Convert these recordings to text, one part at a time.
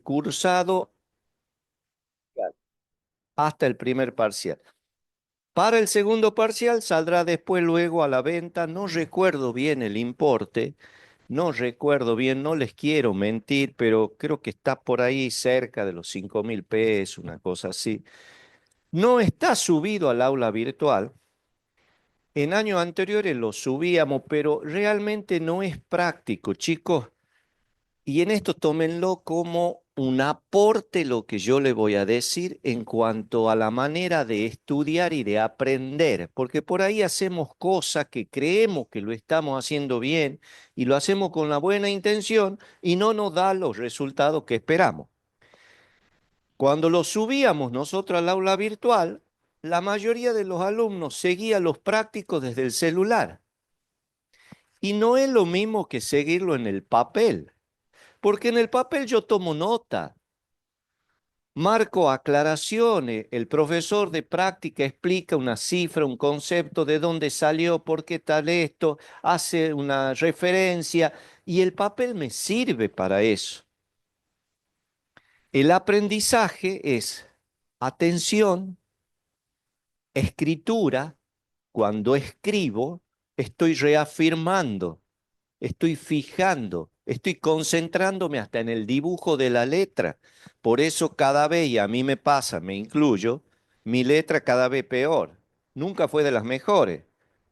cursado hasta el primer parcial. Para el segundo parcial saldrá después luego a la venta, no recuerdo bien el importe, no recuerdo bien, no les quiero mentir, pero creo que está por ahí cerca de los 5.000 pesos, una cosa así. No está subido al aula virtual. En años anteriores lo subíamos, pero realmente no es práctico, chicos. Y en esto tómenlo como un aporte lo que yo le voy a decir en cuanto a la manera de estudiar y de aprender, porque por ahí hacemos cosas que creemos que lo estamos haciendo bien y lo hacemos con la buena intención y no nos da los resultados que esperamos. Cuando lo subíamos nosotros al aula virtual, la mayoría de los alumnos seguía los prácticos desde el celular y no es lo mismo que seguirlo en el papel, porque en el papel yo tomo nota. Marco aclaraciones, el profesor de práctica explica una cifra, un concepto, de dónde salió, por qué tal esto, hace una referencia y el papel me sirve para eso. El aprendizaje es atención, escritura. Cuando escribo, estoy reafirmando, estoy fijando, estoy concentrándome hasta en el dibujo de la letra. Por eso cada vez, y a mí me pasa, me incluyo, mi letra cada vez peor. Nunca fue de las mejores.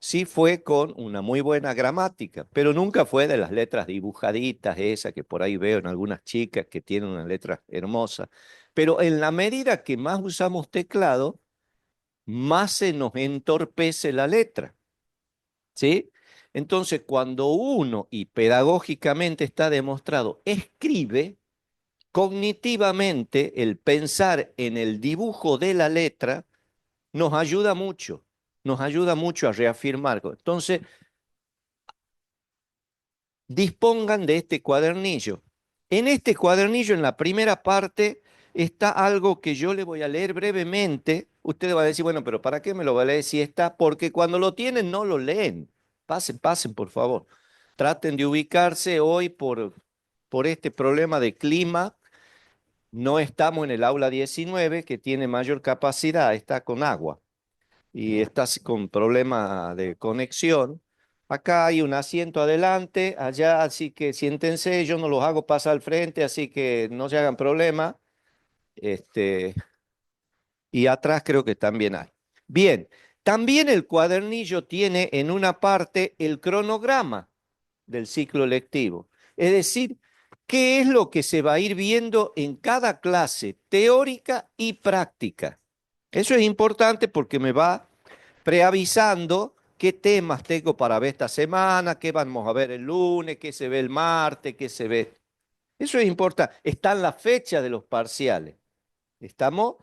Sí fue con una muy buena gramática, pero nunca fue de las letras dibujaditas, esas que por ahí veo en algunas chicas que tienen una letra hermosa. Pero en la medida que más usamos teclado, más se nos entorpece la letra. ¿Sí? Entonces, cuando uno, y pedagógicamente está demostrado, escribe, cognitivamente el pensar en el dibujo de la letra nos ayuda mucho a reafirmar. Entonces, dispongan de este cuadernillo. En este cuadernillo, en la primera parte, está algo que yo le voy a leer brevemente. Ustedes van a decir, bueno, pero ¿para qué me lo va a leer si está? Porque cuando lo tienen no lo leen. Pasen, pasen, por favor. Traten de ubicarse hoy por este problema de clima. No estamos en el aula 19, que tiene mayor capacidad, está con agua y estás con problema de conexión. Acá hay un asiento adelante, allá, así que siéntense, yo no los hago pasar al frente, así que no se hagan problema. Este, y atrás creo que también hay. Bien, también el cuadernillo tiene en una parte el cronograma del ciclo lectivo. Es decir, qué es lo que se va a ir viendo en cada clase teórica y práctica. Eso es importante porque me va preavisando qué temas tengo para ver esta semana, qué vamos a ver el lunes, qué se ve el martes, qué se ve. Eso es importante. Está en la fecha de los parciales. ¿Estamos?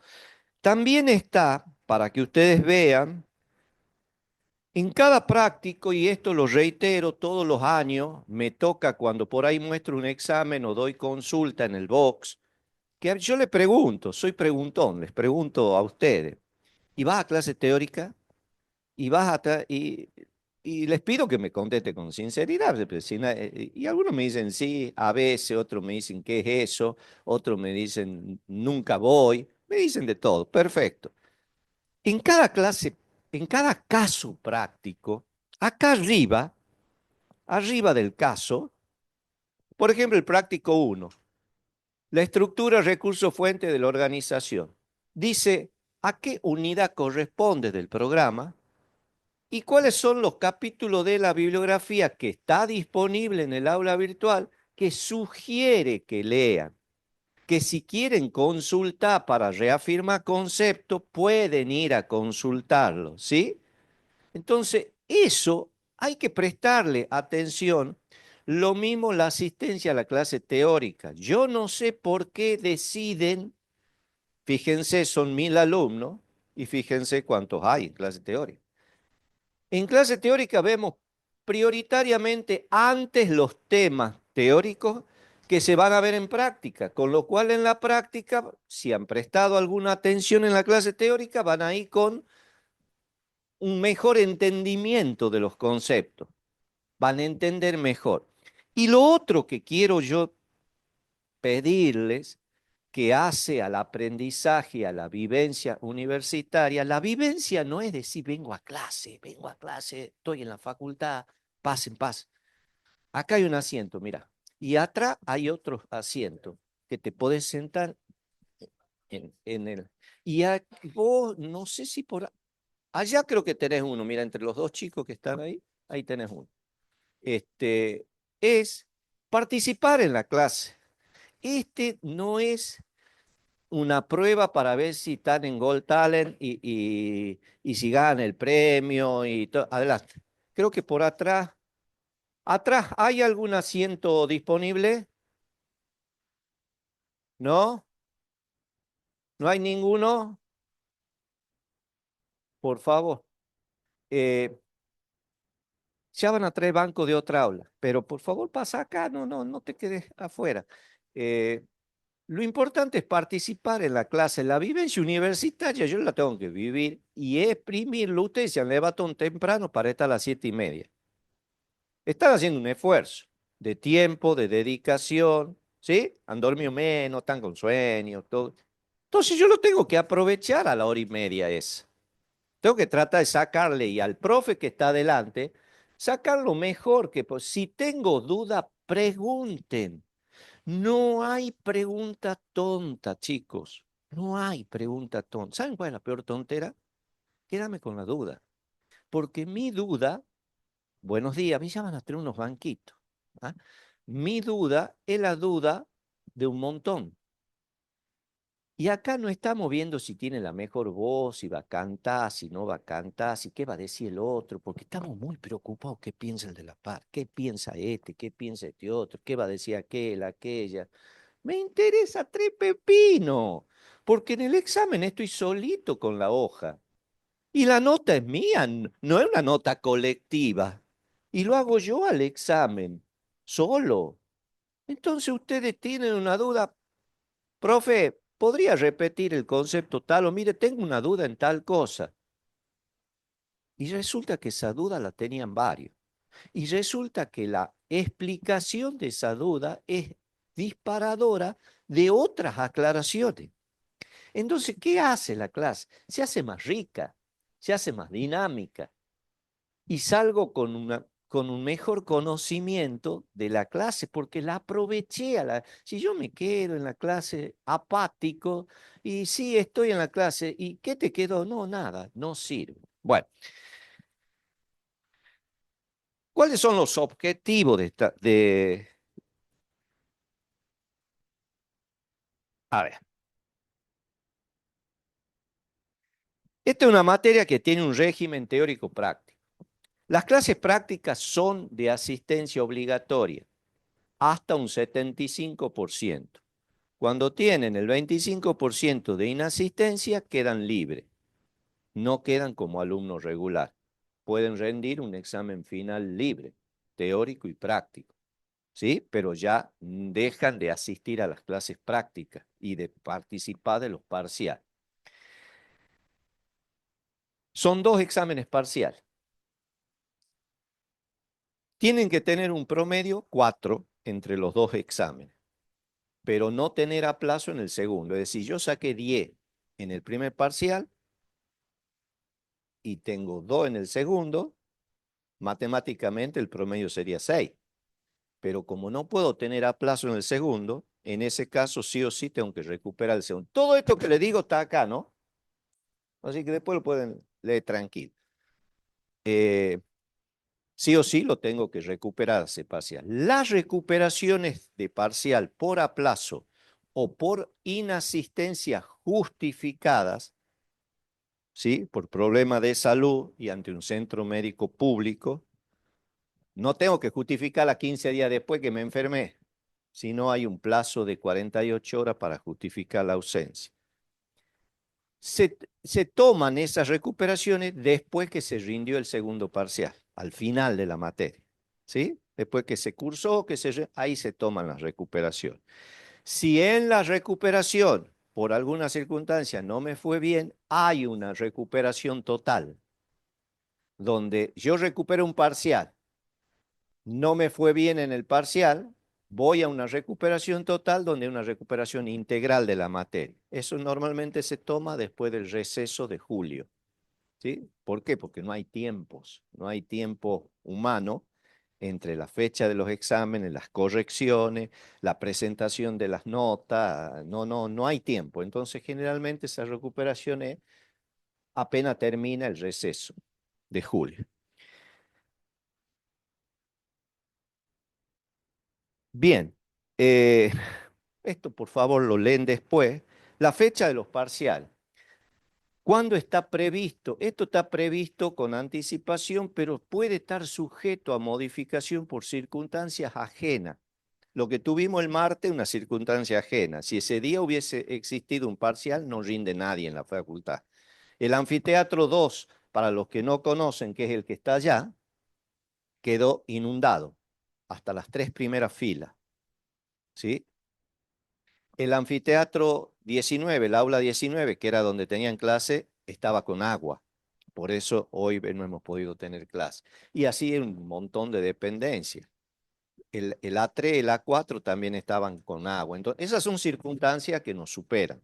También está, para que ustedes vean, en cada práctico, y esto lo reitero todos los años, me toca cuando por ahí muestro un examen o doy consulta en el box, que yo le pregunto, soy preguntón, les pregunto a ustedes, ¿y vas a clase teórica? Y vas atrás y les pido que me conteste con sinceridad. Pues, y algunos me dicen sí, a veces, otros me dicen qué es eso, otros me dicen nunca voy, me dicen de todo, perfecto. En cada clase, en cada caso práctico, acá arriba, arriba del caso, por ejemplo, el práctico uno, la estructura, recurso, fuente de la organización, dice a qué unidad corresponde del programa. ¿Y cuáles son los capítulos de la bibliografía que está disponible en el aula virtual que sugiere que lean? Que si quieren consultar para reafirmar conceptos, pueden ir a consultarlo, ¿sí? Entonces, eso hay que prestarle atención. Lo mismo la asistencia a la clase teórica. Yo no sé por qué deciden, fíjense, son 1.000 alumnos y fíjense cuántos hay en clase teórica. En clase teórica vemos prioritariamente antes los temas teóricos que se van a ver en práctica, con lo cual en la práctica, si han prestado alguna atención en la clase teórica, van a ir con un mejor entendimiento de los conceptos, van a entender mejor. Y lo otro que quiero yo pedirles que hace al aprendizaje, a la vivencia universitaria. La vivencia no es decir, vengo a clase, estoy en la facultad, pasen, pasen. Acá hay un asiento, mira, y atrás hay otro asiento que te podés sentar en el... Y vos, no sé si por... Allá creo que tenés uno, mira, entre los dos chicos que están ahí, ahí tenés uno. Este, es participar en la clase. Este no es una prueba para ver si están en Gold Talent y si ganan el premio y todo. Adelante. Creo que por atrás, atrás, ¿hay algún asiento disponible? ¿No? ¿No hay ninguno? Por favor. Eh, ya van a traer banco de otra aula, pero por favor pasa acá, no te quedes afuera. Eh, Lo importante es participar en la clase. La vivencia universitaria yo la tengo que vivir y exprimirlo. Ustedes se han levantado temprano para estar a las 7:30. Están haciendo un esfuerzo de tiempo, de dedicación, ¿sí? Han dormido menos, están con sueño, todo. Entonces yo lo tengo que aprovechar a la hora y media esa. Tengo que tratar de sacarle y al profe que está adelante, sacar lo mejor que pues, si tengo duda, pregunten. No hay pregunta tonta, chicos. No hay pregunta tonta. ¿Saben cuál es la peor tontera? Quédame con la duda. Porque mi duda, buenos días, me llaman a tener unos banquitos. ¿Ah? Mi duda es la duda de un montón. Y acá no estamos viendo si tiene la mejor voz, si va a cantar, si no va a cantar, si qué va a decir el otro, porque estamos muy preocupados qué piensa el de la par, qué piensa este, qué piensa este otro, qué va a decir aquel, aquella. Me interesa tres pepinos, porque en el examen estoy solito con la hoja. Y la nota es mía, no es una nota colectiva. Y lo hago yo al examen, solo. Entonces ustedes tienen una duda, profe, ¿podría repetir el concepto tal? O mire, tengo una duda en tal cosa. Y resulta que esa duda la tenían varios. Y resulta que la explicación de esa duda es disparadora de otras aclaraciones. Entonces, ¿qué hace la clase? Se hace más rica, se hace más dinámica y salgo con un mejor conocimiento de la clase porque la aproveché. Si yo me quedo en la clase apático y sí estoy en la clase, ¿y qué te quedó? No, nada, no sirve. Bueno, ¿cuáles son los objetivos A ver, esta es una materia que tiene un régimen teórico práctico. Las clases prácticas son de asistencia obligatoria hasta un 75%. Cuando tienen el 25% de inasistencia, quedan libres, no quedan como alumnos regular. Pueden rendir un examen final libre, teórico y práctico, ¿sí? Pero ya dejan de asistir a las clases prácticas y de participar de los parciales. Son dos exámenes parciales. Tienen que tener un promedio 4 entre los dos exámenes, pero no tener aplazo en el segundo. Es decir, yo saqué 10 en el primer parcial y tengo 2 en el segundo, matemáticamente el promedio sería 6. Pero como no puedo tener aplazo en el segundo, en ese caso sí o sí tengo que recuperar el segundo. Todo esto que le digo está acá, ¿no? Así que después lo pueden leer tranquilo. Eh, sí o sí lo tengo que recuperar ese parcial. Las recuperaciones de parcial por aplazo o por inasistencia justificadas, ¿sí? Por problema de salud y ante un centro médico público, no tengo que justificarla 15 días después que me enfermé, si no hay un plazo de 48 horas para justificar la ausencia. Se toman esas recuperaciones después que se rindió el segundo parcial, al final de la materia, ¿sí? Después que se cursó, ahí se toman las recuperaciones. Si en la recuperación, por alguna circunstancia, no me fue bien, hay una recuperación total, donde yo recupero un parcial, no me fue bien en el parcial, voy a una recuperación total donde hay una recuperación integral de la materia. Eso normalmente se toma después del receso de julio. ¿Sí? ¿Por qué? Porque no hay tiempos, no hay tiempo humano entre la fecha de los exámenes, las correcciones, la presentación de las notas, no hay tiempo. Entonces, generalmente esa recuperación es apenas termina el receso de julio. Bien, eh, esto por favor lo leen después. La fecha de los parciales. ¿Cuándo está previsto? Esto está previsto con anticipación, pero puede estar sujeto a modificación por circunstancias ajenas. Lo que tuvimos el martes, una circunstancia ajena. Si ese día hubiese existido un parcial, no rinde nadie en la facultad. El anfiteatro 2, para los que no conocen, que es el que está allá, quedó inundado hasta las tres primeras filas, ¿sí? El anfiteatro 19, el aula 19, que era donde tenían clase, estaba con agua. Por eso hoy no hemos podido tener clase. Y así un montón de dependencias. El A3, el A4 también estaban con agua. Entonces, esas son circunstancias que nos superan.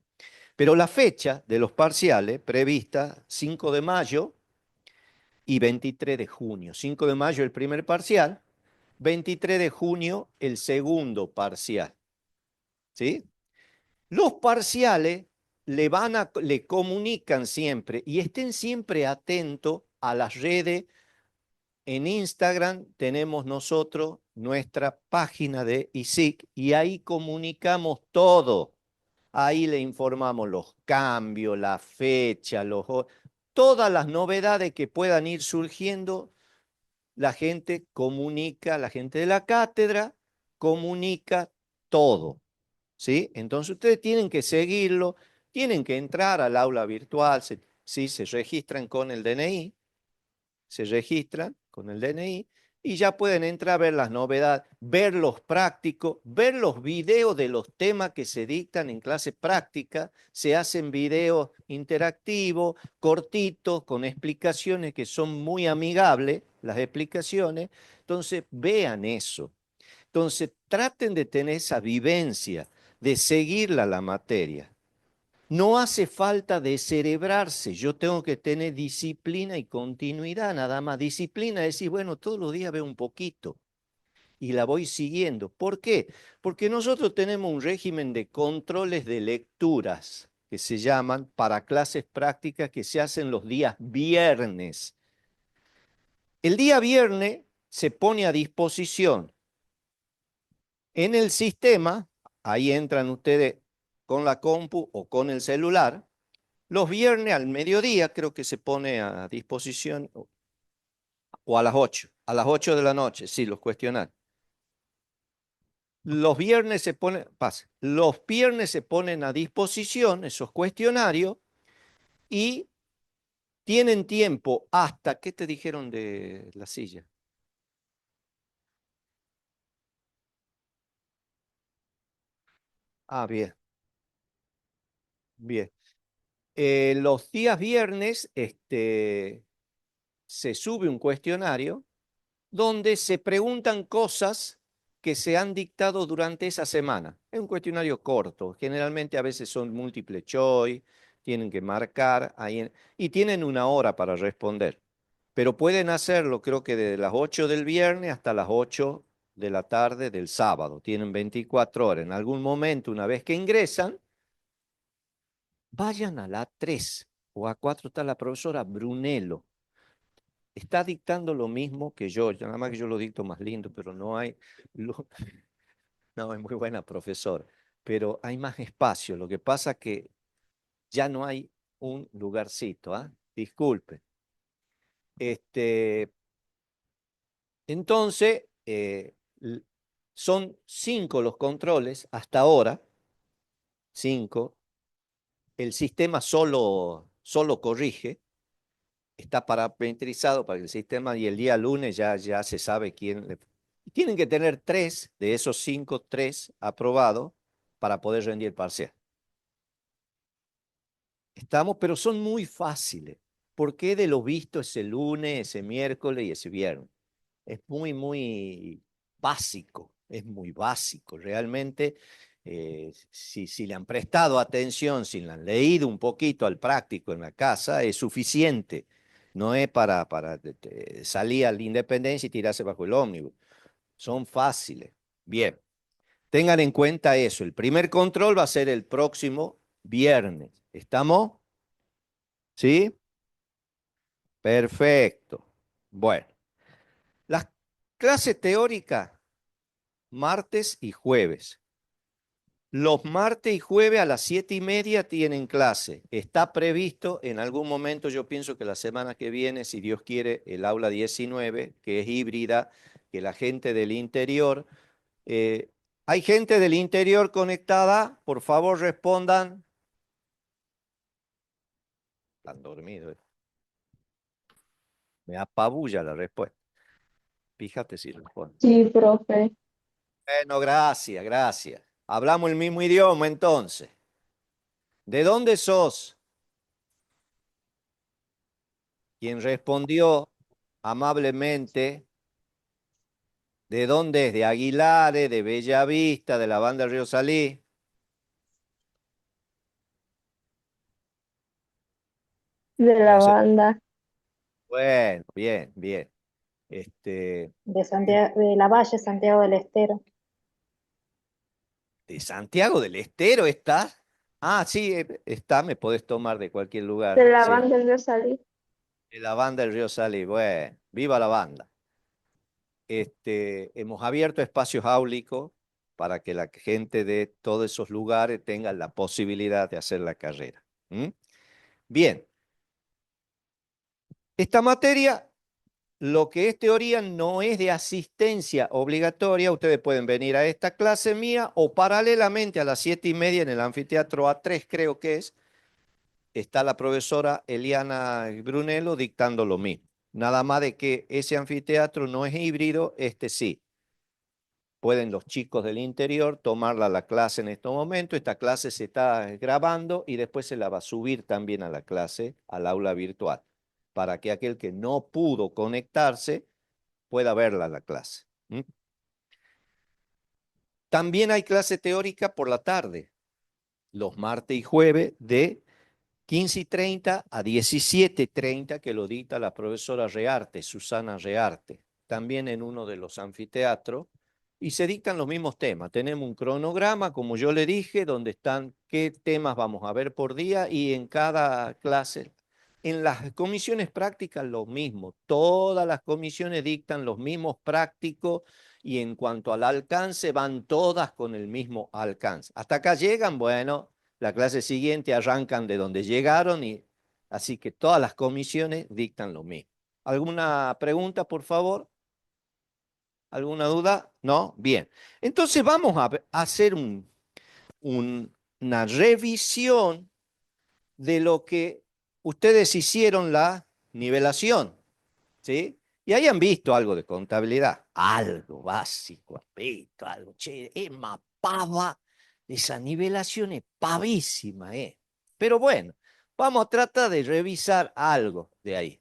Pero la fecha de los parciales prevista 5 de mayo y 23 de junio. 5 de mayo el primer parcial, 23 de junio el segundo parcial. ¿Sí? Los parciales le comunican siempre y estén siempre atentos a las redes. En Instagram tenemos nosotros nuestra página de ISIC y ahí comunicamos todo. Ahí le informamos los cambios, la fecha, todas las novedades que puedan ir surgiendo. La gente comunica, la gente de la cátedra comunica todo. ¿Sí? Entonces ustedes tienen que seguirlo, tienen que entrar al aula virtual, ¿sí? Se registran con el DNI, se registran con el DNI y ya pueden entrar a ver las novedades, ver los prácticos, ver los videos de los temas que se dictan en clase práctica, se hacen videos interactivos, cortitos, con explicaciones que son muy amigables, las explicaciones, entonces vean eso. Entonces traten de tener esa vivencia, de seguirla la materia. No hace falta descerebrarse, yo tengo que tener disciplina y continuidad, nada más. Disciplina es decir, bueno, todos los días veo un poquito y la voy siguiendo. ¿Por qué? Porque nosotros tenemos un régimen de controles de lecturas que se llaman para clases prácticas que se hacen los días viernes. El día viernes se pone a disposición en el sistema, ahí entran ustedes con la compu o con el celular. Los viernes al mediodía creo que se pone a disposición o a las 8 de la noche, sí, los cuestionarios. Los viernes se ponen a disposición esos cuestionarios y tienen tiempo hasta, ¿qué te dijeron de la silla? Ah, bien, bien. Los días viernes, se sube un cuestionario donde se preguntan cosas que se han dictado durante esa semana. Es un cuestionario corto, generalmente a veces son múltiple choice, tienen que marcar y tienen una hora para responder. Pero pueden hacerlo, creo que de las 8 del viernes hasta las 8 de la tarde del sábado. Tienen 24 horas. En algún momento, una vez que ingresan, vayan a la 3 o a 4 está la profesora Brunello. Está dictando lo mismo que yo, nada más que yo lo dicto más lindo, pero no hay, no, es muy buena profesora, pero hay más espacio. Lo que pasa que ya no hay un lugarcito, ¿ah? Disculpe. Este, entonces, l- son 5 los controles hasta ahora, 5. El sistema solo corrige, está parametrizado para el sistema y el día lunes ya se sabe quién. Tienen que tener 3 de esos 5, 3 aprobados para poder rendir el parcial. Estamos, pero son muy fáciles. ¿Por qué de lo visto ese lunes, ese miércoles y ese viernes? Es muy básico. es muy básico. Realmente, si le han prestado atención, si le han leído un poquito al práctico en la casa, es suficiente. No es para salir a la independencia y tirarse bajo el ómnibus. Son fáciles. Bien, tengan en cuenta eso. El primer control va a ser el próximo viernes. ¿Estamos? ¿Sí? Perfecto. Bueno, las clases teóricas, martes y jueves. Los martes y jueves a las 7:30 tienen clase. Está previsto en algún momento, yo pienso que la semana que viene, si Dios quiere, el aula 19, que es híbrida, que la gente del interior. ¿Hay gente del interior conectada? Por favor, respondan. Están dormidos. Me apabulla la respuesta. Fíjate si responden. Sí, profe. Bueno, gracias, gracias. Hablamos el mismo idioma entonces. ¿De dónde sos? Quien respondió amablemente, ¿de dónde es? ¿De Aguilares, de Bellavista, de la banda Río Salí? De Me la hace... banda. Bueno, bien, bien. Este, De Santiago, de la Valle, Santiago del Estero. ¿De Santiago del Estero está? Ah, sí, está, me podés tomar de cualquier De lugar. la Sí, banda yo salí. de la banda del Río Salí. Bueno, viva la banda. Hemos abierto espacios áulicos para que la gente de todos esos lugares tenga la posibilidad de hacer la carrera. ¿Mm? Bien, esta materia, lo que es teoría, no es de asistencia obligatoria. Ustedes pueden venir a esta clase mía o paralelamente a las 7:30 en el anfiteatro A3, creo que es, está la profesora Eliana Brunello dictando lo mismo. Nada más de que ese anfiteatro no es híbrido, este sí. Pueden los chicos del interior tomarla la clase en estos momentos. Esta clase se está grabando y después se la va a subir también a la clase, al aula virtual, para que aquel que no pudo conectarse pueda verla la clase. ¿Mm? También hay clase teórica por la tarde, los martes y jueves de 15:30 a 17:30, que lo dicta la profesora Rearte, Susana Rearte, también en uno de los anfiteatros, y se dictan los mismos temas. Tenemos un cronograma, como yo le dije, donde están qué temas vamos a ver por día y en cada clase. En las comisiones prácticas lo mismo, todas las comisiones dictan los mismos prácticos y en cuanto al alcance van todas con el mismo alcance. Hasta acá llegan, bueno, la clase siguiente arrancan de donde llegaron y así que todas las comisiones dictan lo mismo. ¿Alguna pregunta, por favor? ¿Alguna duda? ¿No? Bien. Entonces vamos a hacer una revisión de lo que ustedes hicieron la nivelación, ¿sí? Y hayan visto algo de contabilidad, algo básico, han visto algo, che, es mapaba, esa nivelación es pavísima, ¿eh? Pero bueno, vamos a tratar de revisar algo de ahí.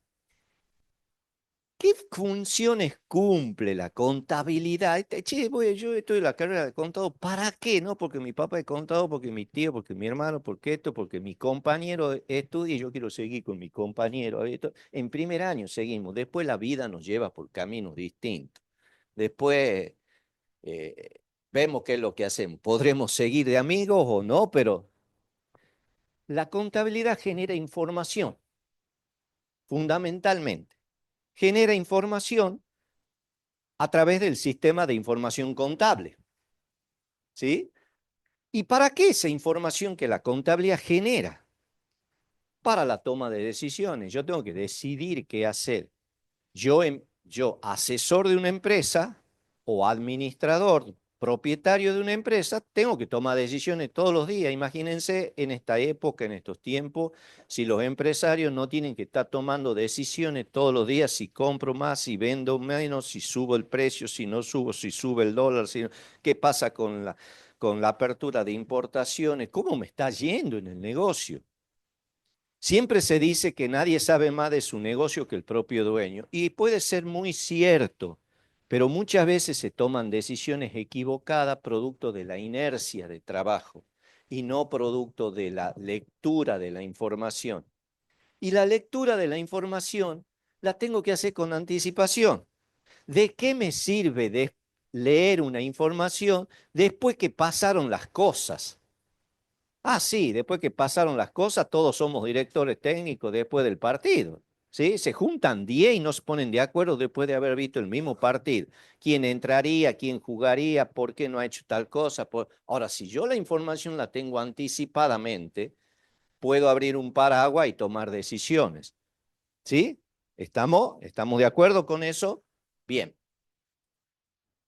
¿Qué funciones cumple la contabilidad? Che, yo estoy en la carrera de contador, ¿para qué? No, porque mi papá es contador, porque mi tío, porque mi hermano, porque esto, porque mi compañero estudia y yo quiero seguir con mi compañero. Esto. En primer año seguimos, después la vida nos lleva por caminos distintos. Después eh, vemos qué es lo que hacemos. Podremos seguir de amigos o no, pero la contabilidad genera información, fundamentalmente. Genera información a través del sistema de información contable. ¿Sí? ¿Y para qué esa información que la contabilidad genera? Para la toma de decisiones. Yo tengo que decidir qué hacer. Yo asesor de una empresa o administrador, propietario de una empresa, tengo que tomar decisiones todos los días. Imagínense en esta época, en estos tiempos, si los empresarios no tienen que estar tomando decisiones todos los días, si compro más, si vendo menos, si subo el precio, si no subo, si sube el dólar, qué pasa con la apertura de importaciones, cómo me está yendo en el negocio. Siempre se dice que nadie sabe más de su negocio que el propio dueño, y puede ser muy cierto, pero muchas veces se toman decisiones equivocadas producto de la inercia de trabajo y no producto de la lectura de la información. Y la lectura de la información la tengo que hacer con anticipación. ¿De qué me sirve de leer una información después que pasaron las cosas? Ah, sí, después que pasaron las cosas, todos somos directores técnicos después del partido. ¿Sí? Se juntan 10 y no se ponen de acuerdo después de haber visto el mismo partido. ¿Quién entraría? ¿Quién jugaría? ¿Por qué no ha hecho tal cosa? Ahora, si yo la información la tengo anticipadamente, puedo abrir un paraguas y tomar decisiones. ¿Sí? ¿Estamos de acuerdo con eso? Bien.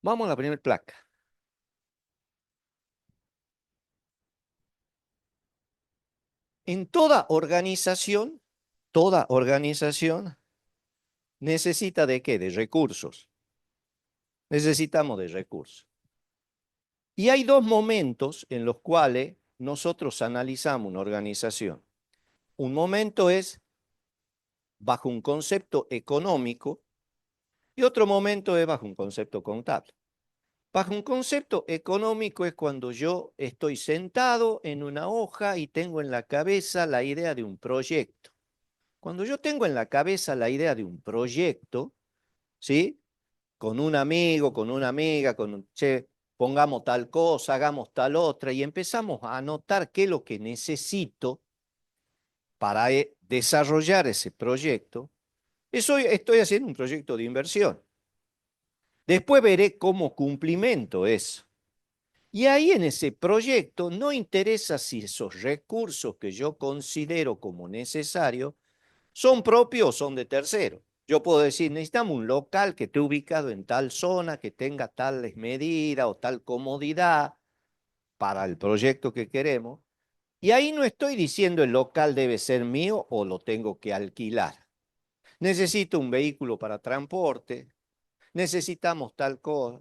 Vamos a la primera placa. En toda organización necesita de qué? De recursos. Necesitamos de recursos. Y hay dos momentos en los cuales nosotros analizamos una organización. Un momento es bajo un concepto económico y otro momento es bajo un concepto contable. Bajo un concepto económico es cuando yo estoy sentado en una hoja y tengo en la cabeza la idea de un proyecto. Cuando yo tengo en la cabeza la idea de un proyecto, ¿sí? Con un amigo, con una amiga, che, pongamos tal cosa, hagamos tal otra, y empezamos a anotar qué es lo que necesito para desarrollar ese proyecto. Eso estoy haciendo un proyecto de inversión. Después veré cómo cumplimento eso. Y ahí en ese proyecto no interesa si esos recursos que yo considero como necesarios son propios o son de terceros. Yo puedo decir, necesitamos un local que esté ubicado en tal zona, que tenga tales medidas o tal comodidad para el proyecto que queremos. Y ahí no estoy diciendo el local debe ser mío o lo tengo que alquilar. Necesito un vehículo para transporte, necesitamos tal cosa.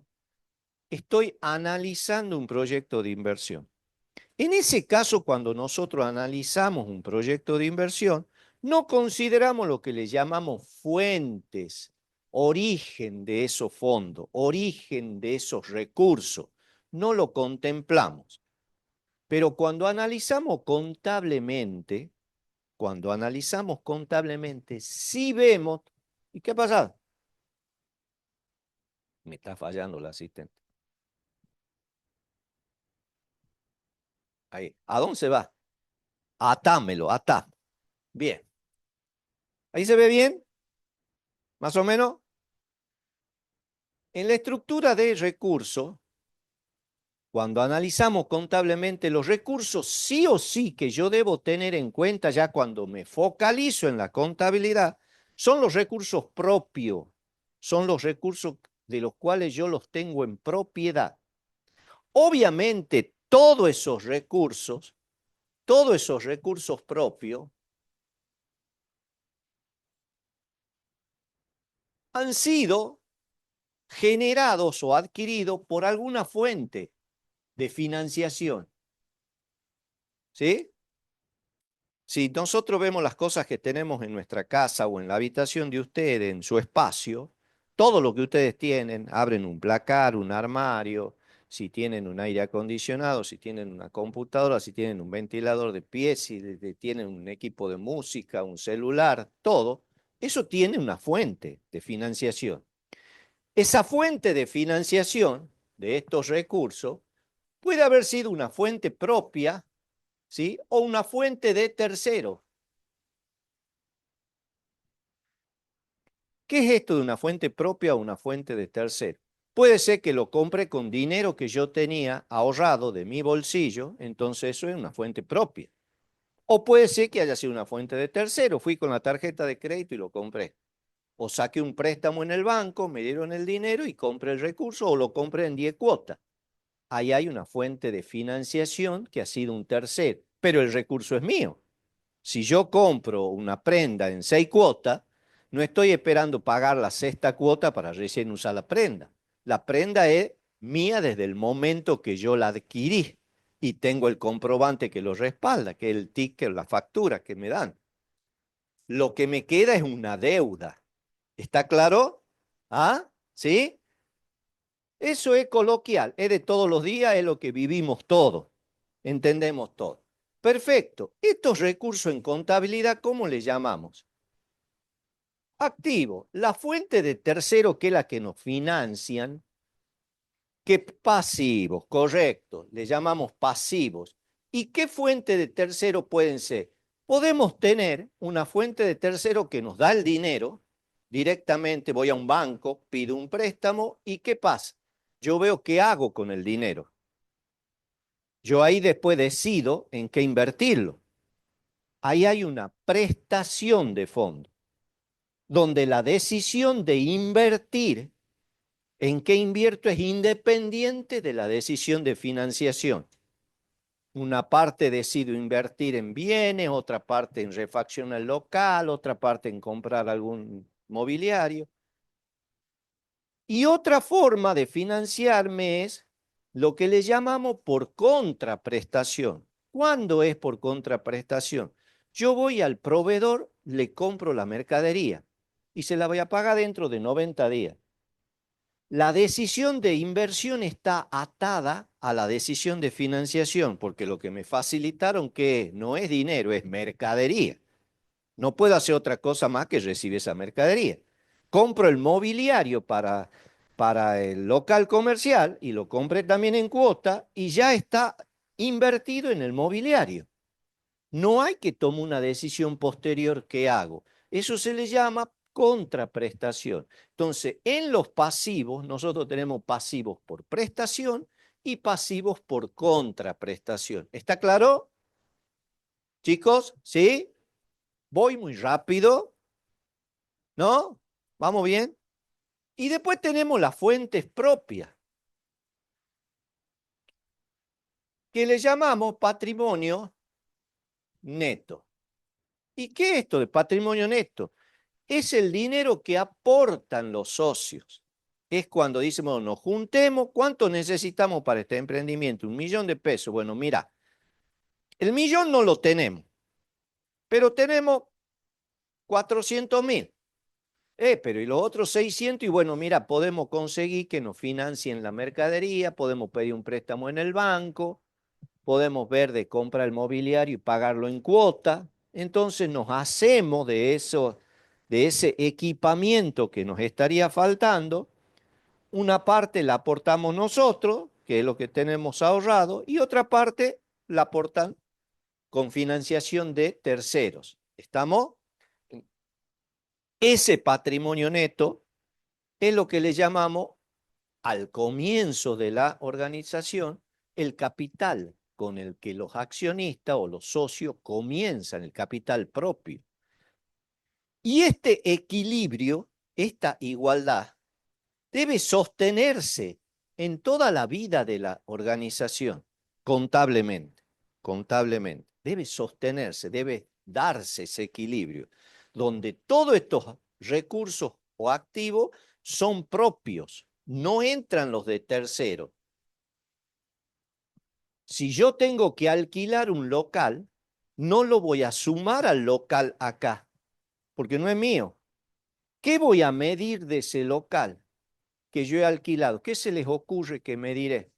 Estoy analizando un proyecto de inversión. En ese caso, cuando nosotros analizamos un proyecto de inversión, no consideramos lo que le llamamos fuentes, origen de esos fondos, origen de esos recursos. No lo contemplamos. Pero cuando analizamos contablemente, sí vemos. ¿Y qué ha pasado? Me está fallando el asistente. Ahí. ¿A dónde se va? Atámelo, atá. Bien. ¿Ahí se ve bien? ¿Más o menos? En la estructura de recursos, cuando analizamos contablemente los recursos, sí o sí que yo debo tener en cuenta ya cuando me focalizo en la contabilidad, son los recursos propios, son los recursos de los cuales yo los tengo en propiedad. Obviamente, todos esos recursos propios, han sido generados o adquiridos por alguna fuente de financiación. ¿Sí? Si nosotros vemos las cosas que tenemos en nuestra casa o en la habitación de ustedes, en su espacio, todo lo que ustedes tienen, abren un placar, un armario, si tienen un aire acondicionado, si tienen una computadora, si tienen un ventilador de pie, si tienen un equipo de música, un celular, todo, eso tiene una fuente de financiación. Esa fuente de financiación de estos recursos puede haber sido una fuente propia, ¿sí? O una fuente de tercero. ¿Qué es esto de una fuente propia o una fuente de tercero? Puede ser que lo compre con dinero que yo tenía ahorrado de mi bolsillo, entonces eso es una fuente propia. O puede ser que haya sido una fuente de tercero, fui con la tarjeta de crédito y lo compré. O saqué un préstamo en el banco, me dieron el dinero y compré el recurso o lo compré en 10 cuotas. Ahí hay una fuente de financiación que ha sido un tercero, pero el recurso es mío. Si yo compro una prenda en 6 cuotas, no estoy esperando pagar la sexta cuota para recién usar la prenda. La prenda es mía desde el momento que yo la adquirí y tengo el comprobante que lo respalda, que es el ticket, la factura que me dan. Lo que me queda es una deuda. ¿Está claro? ¿Ah? ¿Sí? Eso es coloquial, es de todos los días, es lo que vivimos todos, entendemos todo. Perfecto. Estos recursos en contabilidad, ¿cómo le llamamos? Activo. La fuente de tercero, que es la que nos financian, que pasivos, correcto, le llamamos pasivos. ¿Y qué fuente de tercero pueden ser? Podemos tener una fuente de tercero que nos da el dinero, directamente voy a un banco, pido un préstamo, ¿y qué pasa? Yo veo qué hago con el dinero. Yo ahí después decido en qué invertirlo. Ahí hay una prestación de fondo, donde la decisión de invertir en qué invierto es independiente de la decisión de financiación. Una parte decido invertir en bienes, otra parte en refaccionar el local, otra parte en comprar algún mobiliario. Y otra forma de financiarme es lo que le llamamos por contraprestación. ¿Cuándo es por contraprestación? Yo voy al proveedor, le compro la mercadería y se la voy a pagar dentro de 90 días. La decisión de inversión está atada a la decisión de financiación, porque lo que me facilitaron que no es dinero, es mercadería. No puedo hacer otra cosa más que recibir esa mercadería. Compro el mobiliario para el local comercial y lo compré también en cuota y ya está invertido en el mobiliario. No hay que tomar una decisión posterior que hago. Eso se le llama contraprestación. Entonces, en los pasivos, nosotros tenemos pasivos por prestación y pasivos por contraprestación. ¿Está claro, chicos? ¿Sí? Voy muy rápido, ¿no? ¿Vamos bien? Y después tenemos las fuentes propias, que le llamamos patrimonio neto. ¿Y qué es esto de patrimonio neto? Es el dinero que aportan los socios. Es cuando decimos, nos juntemos, ¿cuánto necesitamos para este emprendimiento? 1.000.000 de pesos. Bueno, mira, el millón no lo tenemos, pero tenemos 400.000. Pero y los otros 600, y bueno, mira, podemos conseguir que nos financien la mercadería, podemos pedir un préstamo en el banco, podemos ver de compra el mobiliario y pagarlo en cuota. Entonces nos hacemos de eso, de ese equipamiento que nos estaría faltando. Una parte la aportamos nosotros, que es lo que tenemos ahorrado, y otra parte la aportan con financiación de terceros. ¿Estamos? Ese patrimonio neto es lo que le llamamos al comienzo de la organización el capital con el que los accionistas o los socios comienzan, el capital propio. Y este equilibrio, esta igualdad, debe sostenerse en toda la vida de la organización, contablemente, contablemente. Debe sostenerse, debe darse ese equilibrio, donde todos estos recursos o activos son propios, no entran los de terceros. Si yo tengo que alquilar un local, no lo voy a sumar al local acá, porque no es mío. ¿Qué voy a medir de ese local que yo he alquilado? ¿Qué se les ocurre que mediré?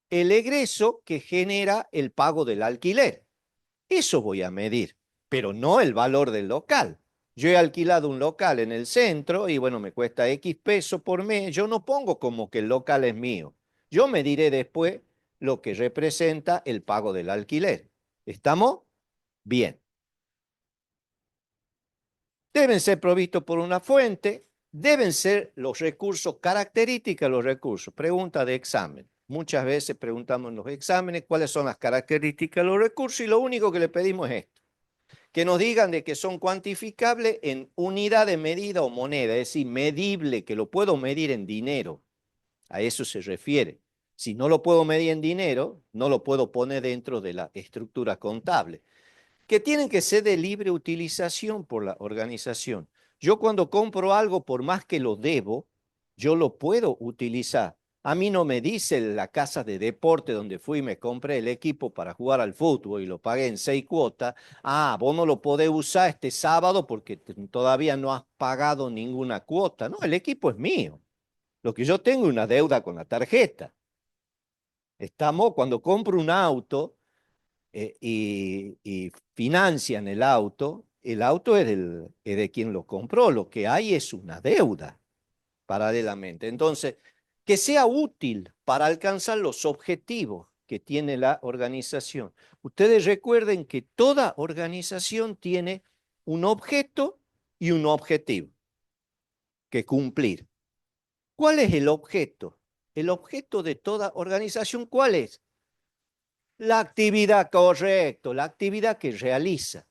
El egreso que genera el pago del alquiler. Eso voy a medir, pero no el valor del local. Yo he alquilado un local en el centro y bueno, me cuesta X pesos por mes. Yo no pongo como que el local es mío. Yo mediré después lo que representa el pago del alquiler. ¿Estamos? Bien. Deben ser provistos por una fuente, deben ser los recursos, características de los recursos. Pregunta de examen. Muchas veces preguntamos en los exámenes cuáles son las características de los recursos y lo único que le pedimos es esto, que nos digan de que son cuantificables en unidad de medida o moneda, es decir, medible, que lo puedo medir en dinero. A eso se refiere. Si no lo puedo medir en dinero, no lo puedo poner dentro de la estructura contable, que tienen que ser de libre utilización por la organización. Yo cuando compro algo, por más que lo debo, yo lo puedo utilizar. A mí no me dice la casa de deporte donde fui y me compré el equipo para jugar al fútbol y lo pagué en 6 cuotas. Ah, vos no lo podés usar este sábado porque todavía no has pagado ninguna cuota. No, el equipo es mío. Lo que yo tengo es una deuda con la tarjeta. Estamos, cuando compro un auto y financian el auto es de quien lo compró. Lo que hay es una deuda paralelamente. Entonces, que sea útil para alcanzar los objetivos que tiene la organización. Ustedes recuerden que toda organización tiene un objeto y un objetivo que cumplir. ¿Cuál es el objeto? El objeto de toda organización, ¿cuál es? La actividad, correcto, la actividad que realiza.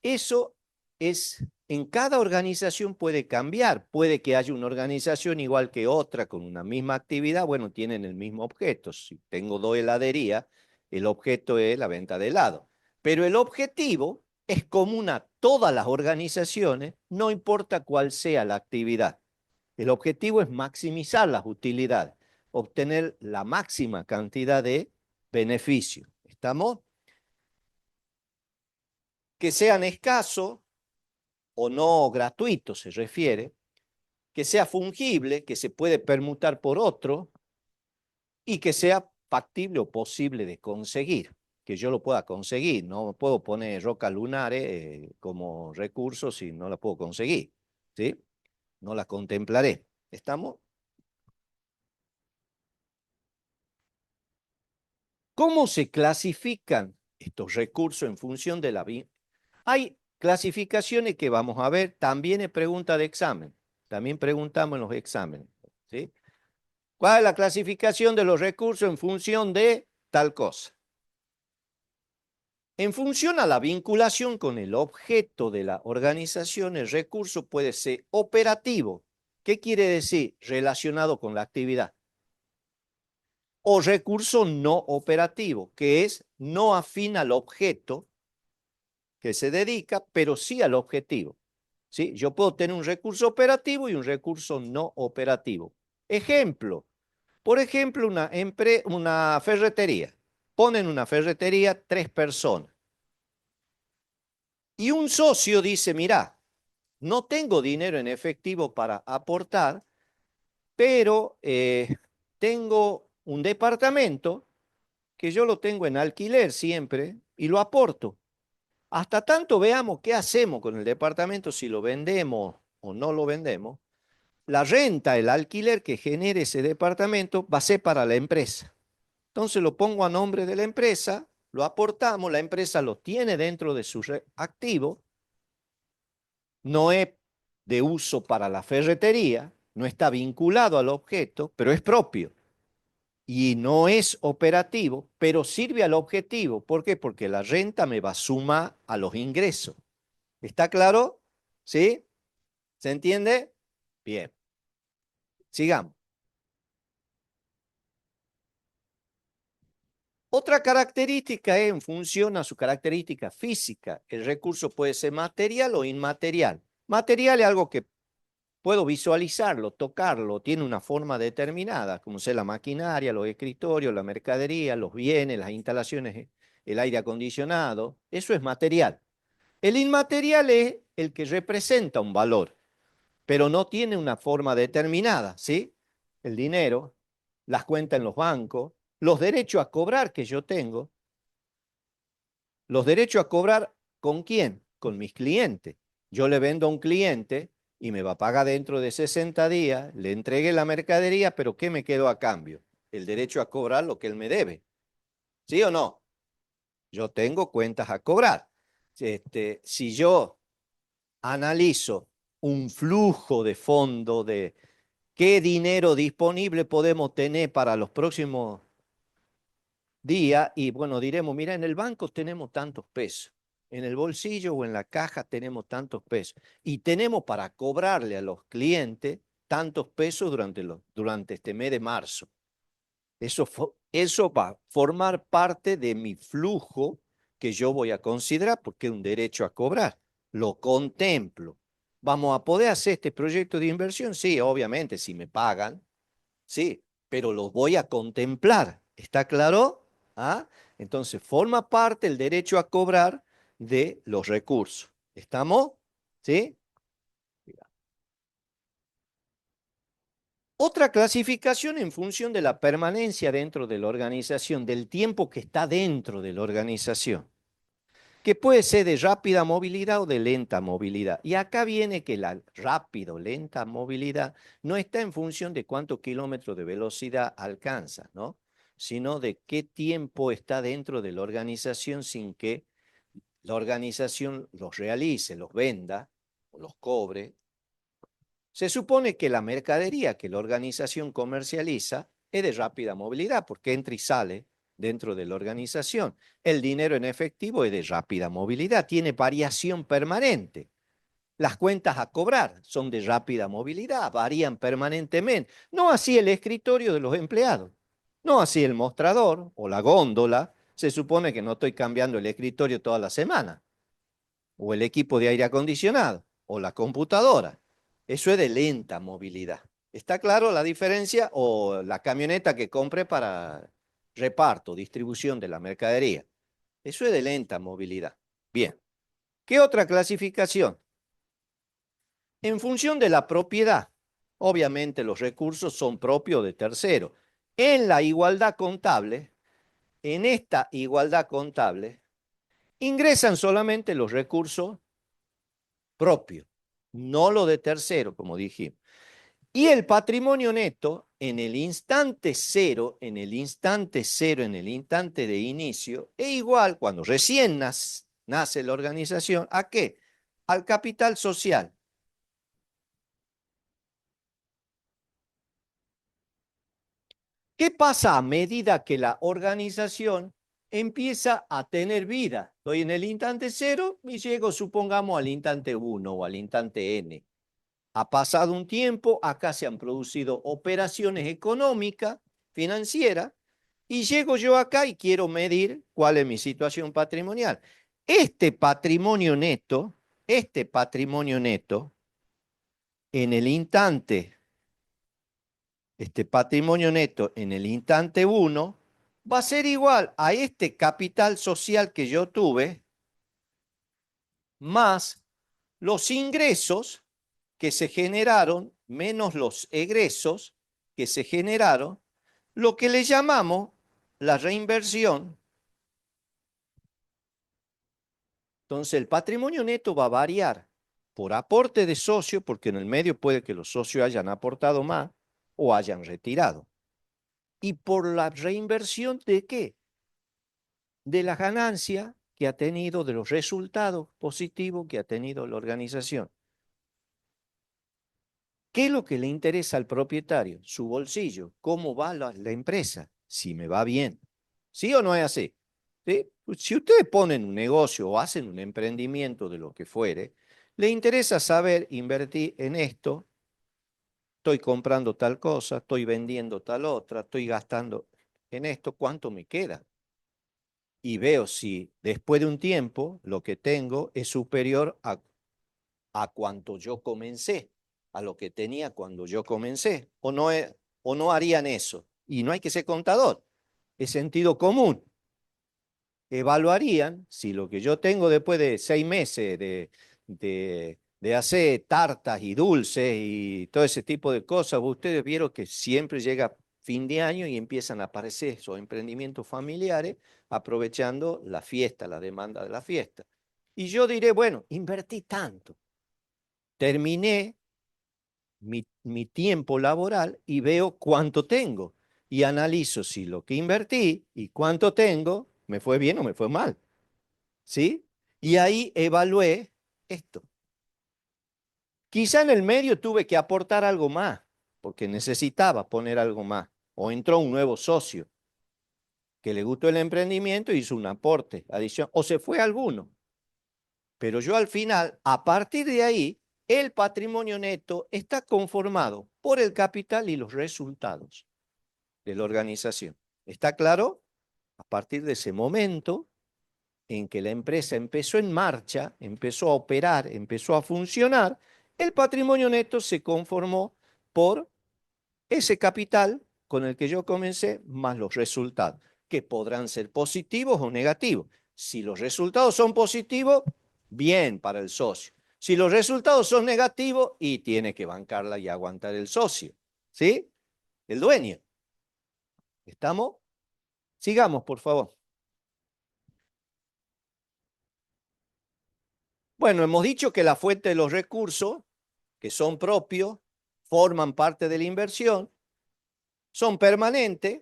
Eso es, en cada organización puede cambiar. Puede que haya una organización igual que otra con una misma actividad, bueno, tienen el mismo objeto. Si tengo dos heladerías, el objeto es la venta de helado. Pero el objetivo es común a todas las organizaciones, no importa cuál sea la actividad. El objetivo es maximizar las utilidades, obtener la máxima cantidad de beneficio. ¿Estamos? Que sean escasos o no gratuitos, se refiere, que sea fungible, que se puede permutar por otro y que sea factible o posible de conseguir, que yo lo pueda conseguir. No puedo poner rocas lunares como recurso si no la puedo conseguir, ¿sí? No la contemplaré. ¿Estamos? ¿Cómo se clasifican estos recursos en función de la vida? Hay clasificaciones que vamos a ver, también es pregunta de examen, también preguntamos en los exámenes, ¿sí? ¿Cuál es la clasificación de los recursos en función de tal cosa? En función a la vinculación con el objeto de la organización, el recurso puede ser operativo. ¿Qué quiere decir? Relacionado con la actividad. O recurso no operativo, que es no afín al objeto que se dedica, pero sí al objetivo. ¿Sí? Yo puedo tener un recurso operativo y un recurso no operativo. Ejemplo, por ejemplo, una ferretería. Ponen una ferretería 3 personas. Y un socio dice, mira, no tengo dinero en efectivo para aportar, pero tengo un departamento que yo lo tengo en alquiler siempre y lo aporto. Hasta tanto veamos qué hacemos con el departamento, si lo vendemos o no lo vendemos. La renta, el alquiler que genere ese departamento va a ser para la empresa. Entonces lo pongo a nombre de la empresa, lo aportamos, la empresa lo tiene dentro de su activo, no es de uso para la ferretería, no está vinculado al objeto, pero es propio y no es operativo, pero sirve al objetivo. ¿Por qué? Porque la renta me va a sumar a los ingresos. ¿Está claro? ¿Sí? ¿Se entiende? Bien, sigamos. Otra característica es en función a su característica física. El recurso puede ser material o inmaterial. Material es algo que puedo visualizarlo, tocarlo, tiene una forma determinada, como sea la maquinaria, los escritorios, la mercadería, los bienes, las instalaciones, el aire acondicionado. Eso es material. El inmaterial es el que representa un valor, pero no tiene una forma determinada, ¿sí? El dinero, las cuentas en los bancos, los derechos a cobrar que yo tengo. Los derechos a cobrar, ¿con quién? Con mis clientes. Yo le vendo a un cliente y me va a pagar dentro de 60 días, le entregué la mercadería, pero ¿qué me quedo a cambio? El derecho a cobrar lo que él me debe. ¿Sí o no? Yo tengo cuentas a cobrar. Si yo analizo un flujo de fondo de qué dinero disponible podemos tener para los próximos día y bueno, diremos, mira, en el banco tenemos tantos pesos, en el bolsillo o en la caja tenemos tantos pesos y tenemos para cobrarle a los clientes tantos pesos durante este mes de marzo. Eso va a formar parte de mi flujo que yo voy a considerar porque es un derecho a cobrar. Lo contemplo. ¿Vamos a poder hacer este proyecto de inversión? Sí, obviamente, si me pagan, sí, pero los voy a contemplar. ¿Está claro? ¿Ah? Entonces, forma parte el derecho a cobrar de los recursos. ¿Estamos? ¿Sí? Otra clasificación en función de la permanencia dentro de la organización, del tiempo que está dentro de la organización, que puede ser de rápida movilidad o de lenta movilidad. Y acá viene que la rápida o lenta movilidad no está en función de cuántos kilómetros de velocidad alcanza, ¿no? Sino de qué tiempo está dentro de la organización sin que la organización los realice, los venda o los cobre. Se supone que la mercadería que la organización comercializa es de rápida movilidad porque entra y sale dentro de la organización. El dinero en efectivo es de rápida movilidad, tiene variación permanente. Las cuentas a cobrar son de rápida movilidad, varían permanentemente. No así el escritorio de los empleados, no así el mostrador o la góndola. Se supone que no estoy cambiando el escritorio toda la semana, o el equipo de aire acondicionado, o la computadora. Eso es de lenta movilidad. ¿Está claro la diferencia? O la camioneta que compre para reparto, distribución de la mercadería. Eso es de lenta movilidad. Bien. ¿Qué otra clasificación? En función de la propiedad. Obviamente los recursos son propios de tercero. En la igualdad contable, en esta igualdad contable, ingresan solamente los recursos propios, no lo de tercero, como dijimos. Y el patrimonio neto, en el instante cero, en el instante cero, en el instante de inicio, es igual cuando recién nace la organización, ¿a qué? Al capital social. ¿Qué pasa a medida que la organización empieza a tener vida? Estoy en el instante cero y llego, supongamos, al instante 1 o al instante n. Ha pasado un tiempo, acá se han producido operaciones económicas, financieras, y llego yo acá y quiero medir cuál es mi situación patrimonial. Este patrimonio neto, en el instante, este patrimonio neto en el instante 1, va a ser igual a este capital social que yo tuve, más los ingresos que se generaron menos los egresos que se generaron, lo que le llamamos la reinversión. Entonces el patrimonio neto va a variar por aporte de socio, porque en el medio puede que los socios hayan aportado más o hayan retirado. ¿Y por la reinversión de qué? De la ganancia que ha tenido, de los resultados positivos que ha tenido la organización. ¿Qué es lo que le interesa al propietario? Su bolsillo. ¿Cómo va la empresa? Si me va bien. ¿Sí o no es así? ¿Sí? Si ustedes ponen un negocio o hacen un emprendimiento de lo que fuere, le interesa saber invertir en esto. Estoy comprando tal cosa, estoy vendiendo tal otra, estoy gastando en esto, ¿cuánto me queda? Y veo si después de un tiempo lo que tengo es superior a cuanto yo comencé, a lo que tenía cuando yo comencé, o no harían eso. Y no hay que ser contador, es sentido común. Evaluarían si lo que yo tengo después de 6 meses de hacer tartas y dulces y todo ese tipo de cosas, ustedes vieron que siempre llega fin de año y empiezan a aparecer esos emprendimientos familiares aprovechando la fiesta, la demanda de la fiesta. Y yo diré, bueno, invertí tanto, terminé mi tiempo laboral y veo cuánto tengo y analizo si lo que invertí y cuánto tengo me fue bien o me fue mal, ¿sí? Y ahí evalué esto. Quizá en el medio tuve que aportar algo más, porque necesitaba poner algo más, o entró un nuevo socio que le gustó el emprendimiento y hizo un aporte adicional, o se fue alguno. Pero yo al final, a partir de ahí, el patrimonio neto está conformado por el capital y los resultados de la organización. ¿Está claro? A partir de ese momento en que la empresa empezó en marcha, empezó a operar, empezó a funcionar, el patrimonio neto se conformó por ese capital con el que yo comencé, más los resultados, que podrán ser positivos o negativos. Si los resultados son positivos, bien para el socio. Si los resultados son negativos, y tiene que bancarla y aguantar el socio. ¿Sí? El dueño. ¿Estamos? Sigamos, por favor. Bueno, hemos dicho que la fuente de los recursos, que son propios, forman parte de la inversión, son permanentes,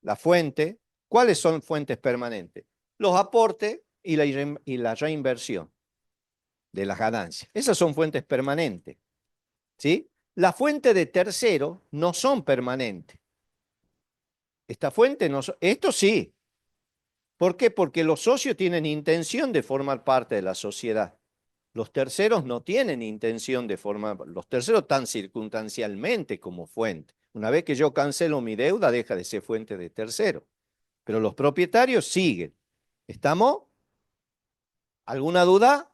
la fuente. ¿Cuáles son fuentes permanentes? Los aportes y la reinversión de las ganancias. Esas son fuentes permanentes, ¿sí? Las fuentes de tercero no son permanentes. Esta fuente no son, esto sí. ¿Por qué? Porque los socios tienen intención de formar parte de la sociedad. Los terceros no tienen intención de formar, los terceros están circunstancialmente como fuente. Una vez que yo cancelo mi deuda, deja de ser fuente de tercero. Pero los propietarios siguen. ¿Estamos? ¿Alguna duda?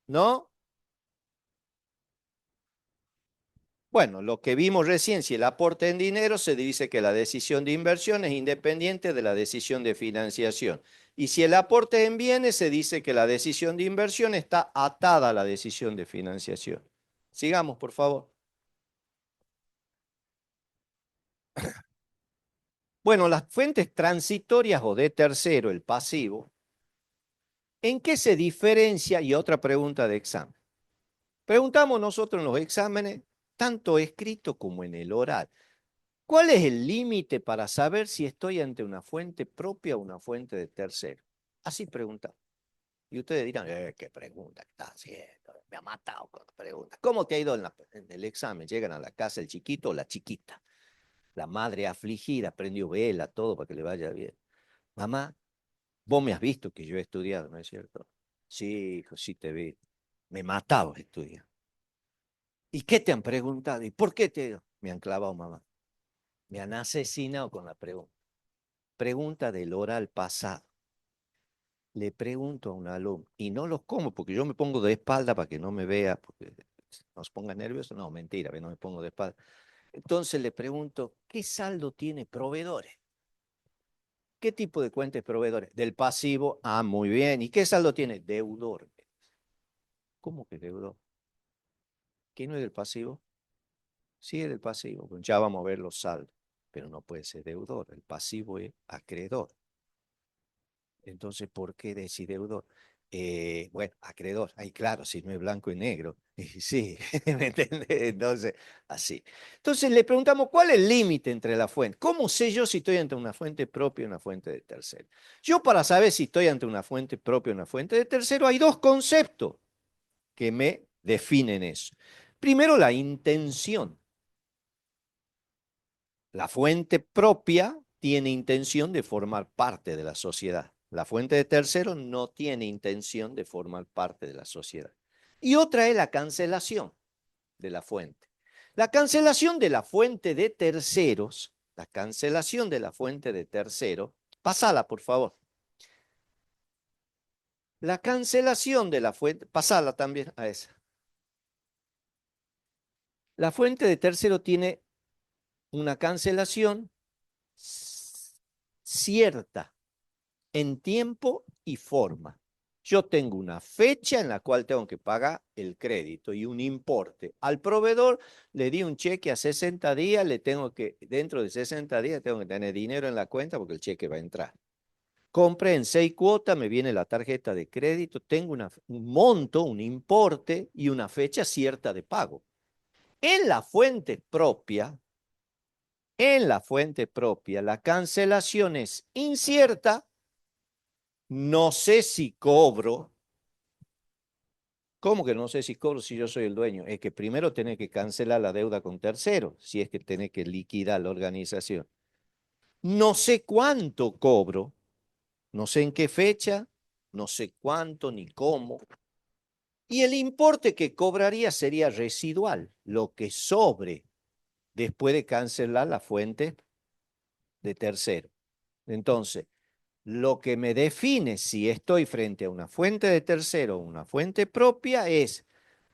¿No? Bueno, lo que vimos recién, si el aporte en dinero, se dice que la decisión de inversión es independiente de la decisión de financiación. Y si el aporte es en bienes, se dice que la decisión de inversión está atada a la decisión de financiación. Sigamos, por favor. Bueno, las fuentes transitorias o de tercero, el pasivo, ¿en qué se diferencia? Y otra pregunta de examen. Preguntamos nosotros en los exámenes, tanto escrito como en el oral. ¿Cuál es el límite para saber si estoy ante una fuente propia o una fuente de tercero? Así pregunta. Y ustedes dirán, ¿qué pregunta está haciendo? Me ha matado con la pregunta. ¿Cómo te ha ido en el examen? Llegan a la casa el chiquito o la chiquita. La madre afligida, prendió vela, todo para que le vaya bien. Mamá, vos me has visto que yo he estudiado, ¿no es cierto? Sí, hijo, sí te vi. Me he matado estudiando. ¿Y qué te han preguntado? ¿Y por qué te...? Me han clavado, mamá. Me han asesinado con la pregunta. Pregunta del oral pasado. Le pregunto a un alumno, y no los como porque yo me pongo de espalda para que no me vea, porque nos ponga nervioso. No, mentira, no me pongo de espalda. Entonces le pregunto, ¿qué saldo tiene proveedores? ¿Qué tipo de cuenta es proveedores? Del pasivo. Ah, muy bien. ¿Y qué saldo tiene? Deudor. ¿Cómo que deudor? ¿Qué no es del pasivo? Sí es del pasivo. Pues ya vamos a ver los saldos, pero no puede ser deudor. El pasivo es acreedor. Entonces, ¿por qué decir deudor? Bueno, acreedor. Ahí claro, si no es blanco y negro. Sí, ¿me entiendes? Entonces, así. Entonces le preguntamos, ¿cuál es el límite entre la fuente? ¿Cómo sé yo si estoy ante una fuente propia y una fuente de tercero? Yo para saber si estoy ante una fuente propia y una fuente de tercero, hay dos conceptos que me definen eso. Primero, la intención. La fuente propia tiene intención de formar parte de la sociedad. La fuente de terceros no tiene intención de formar parte de la sociedad. Y otra es la cancelación de la fuente. La cancelación de la fuente de terceros, la cancelación de la fuente de terceros, pasala por favor. La cancelación de la fuente, pasala también a esa. La fuente de tercero tiene una cancelación cierta en tiempo y forma. Yo tengo una fecha en la cual tengo que pagar el crédito y un importe. Al proveedor le di un cheque a 60 días, dentro de 60 días tengo que tener dinero en la cuenta porque el cheque va a entrar. Compré en 6 cuotas, me viene la tarjeta de crédito, tengo un monto, un importe y una fecha cierta de pago. En la fuente propia, la cancelación es incierta. No sé si cobro. ¿Cómo que no sé si cobro si yo soy el dueño? Es que primero tenés que cancelar la deuda con terceros, si es que tenés que liquidar la organización. No sé cuánto cobro, no sé en qué fecha, no sé cuánto ni cómo. Y el importe que cobraría sería residual, lo que sobre después de cancelar la fuente de tercero. Entonces, lo que me define si estoy frente a una fuente de tercero o una fuente propia es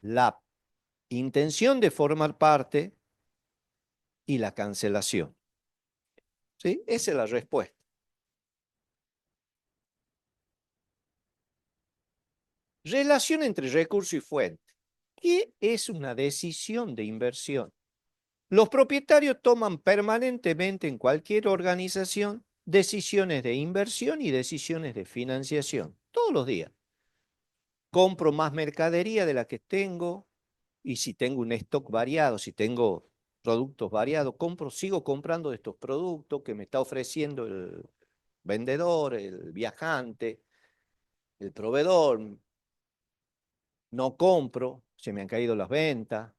la intención de formar parte y la cancelación. ¿Sí? Esa es la respuesta. Relación entre recurso y fuente. ¿Qué es una decisión de inversión? Los propietarios toman permanentemente en cualquier organización decisiones de inversión y decisiones de financiación, todos los días. Compro más mercadería de la que tengo y si tengo un stock variado, si tengo productos variados, sigo comprando de estos productos que me está ofreciendo el vendedor, el viajante, el proveedor. No compro, se me han caído las ventas,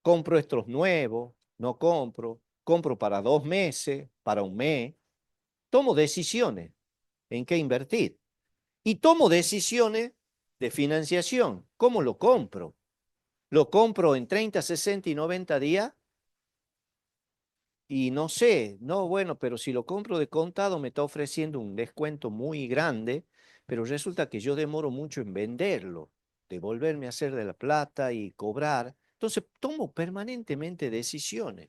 compro estos nuevos, no compro, compro para 2 meses, para un mes, tomo decisiones en qué invertir y tomo decisiones de financiación. ¿Cómo lo compro? ¿Lo compro en 30, 60 y 90 días? Y no sé, no, bueno, pero si lo compro de contado me está ofreciendo un descuento muy grande, pero resulta que yo demoro mucho en venderlo, devolverme a hacer de la plata y cobrar. Entonces tomo permanentemente decisiones.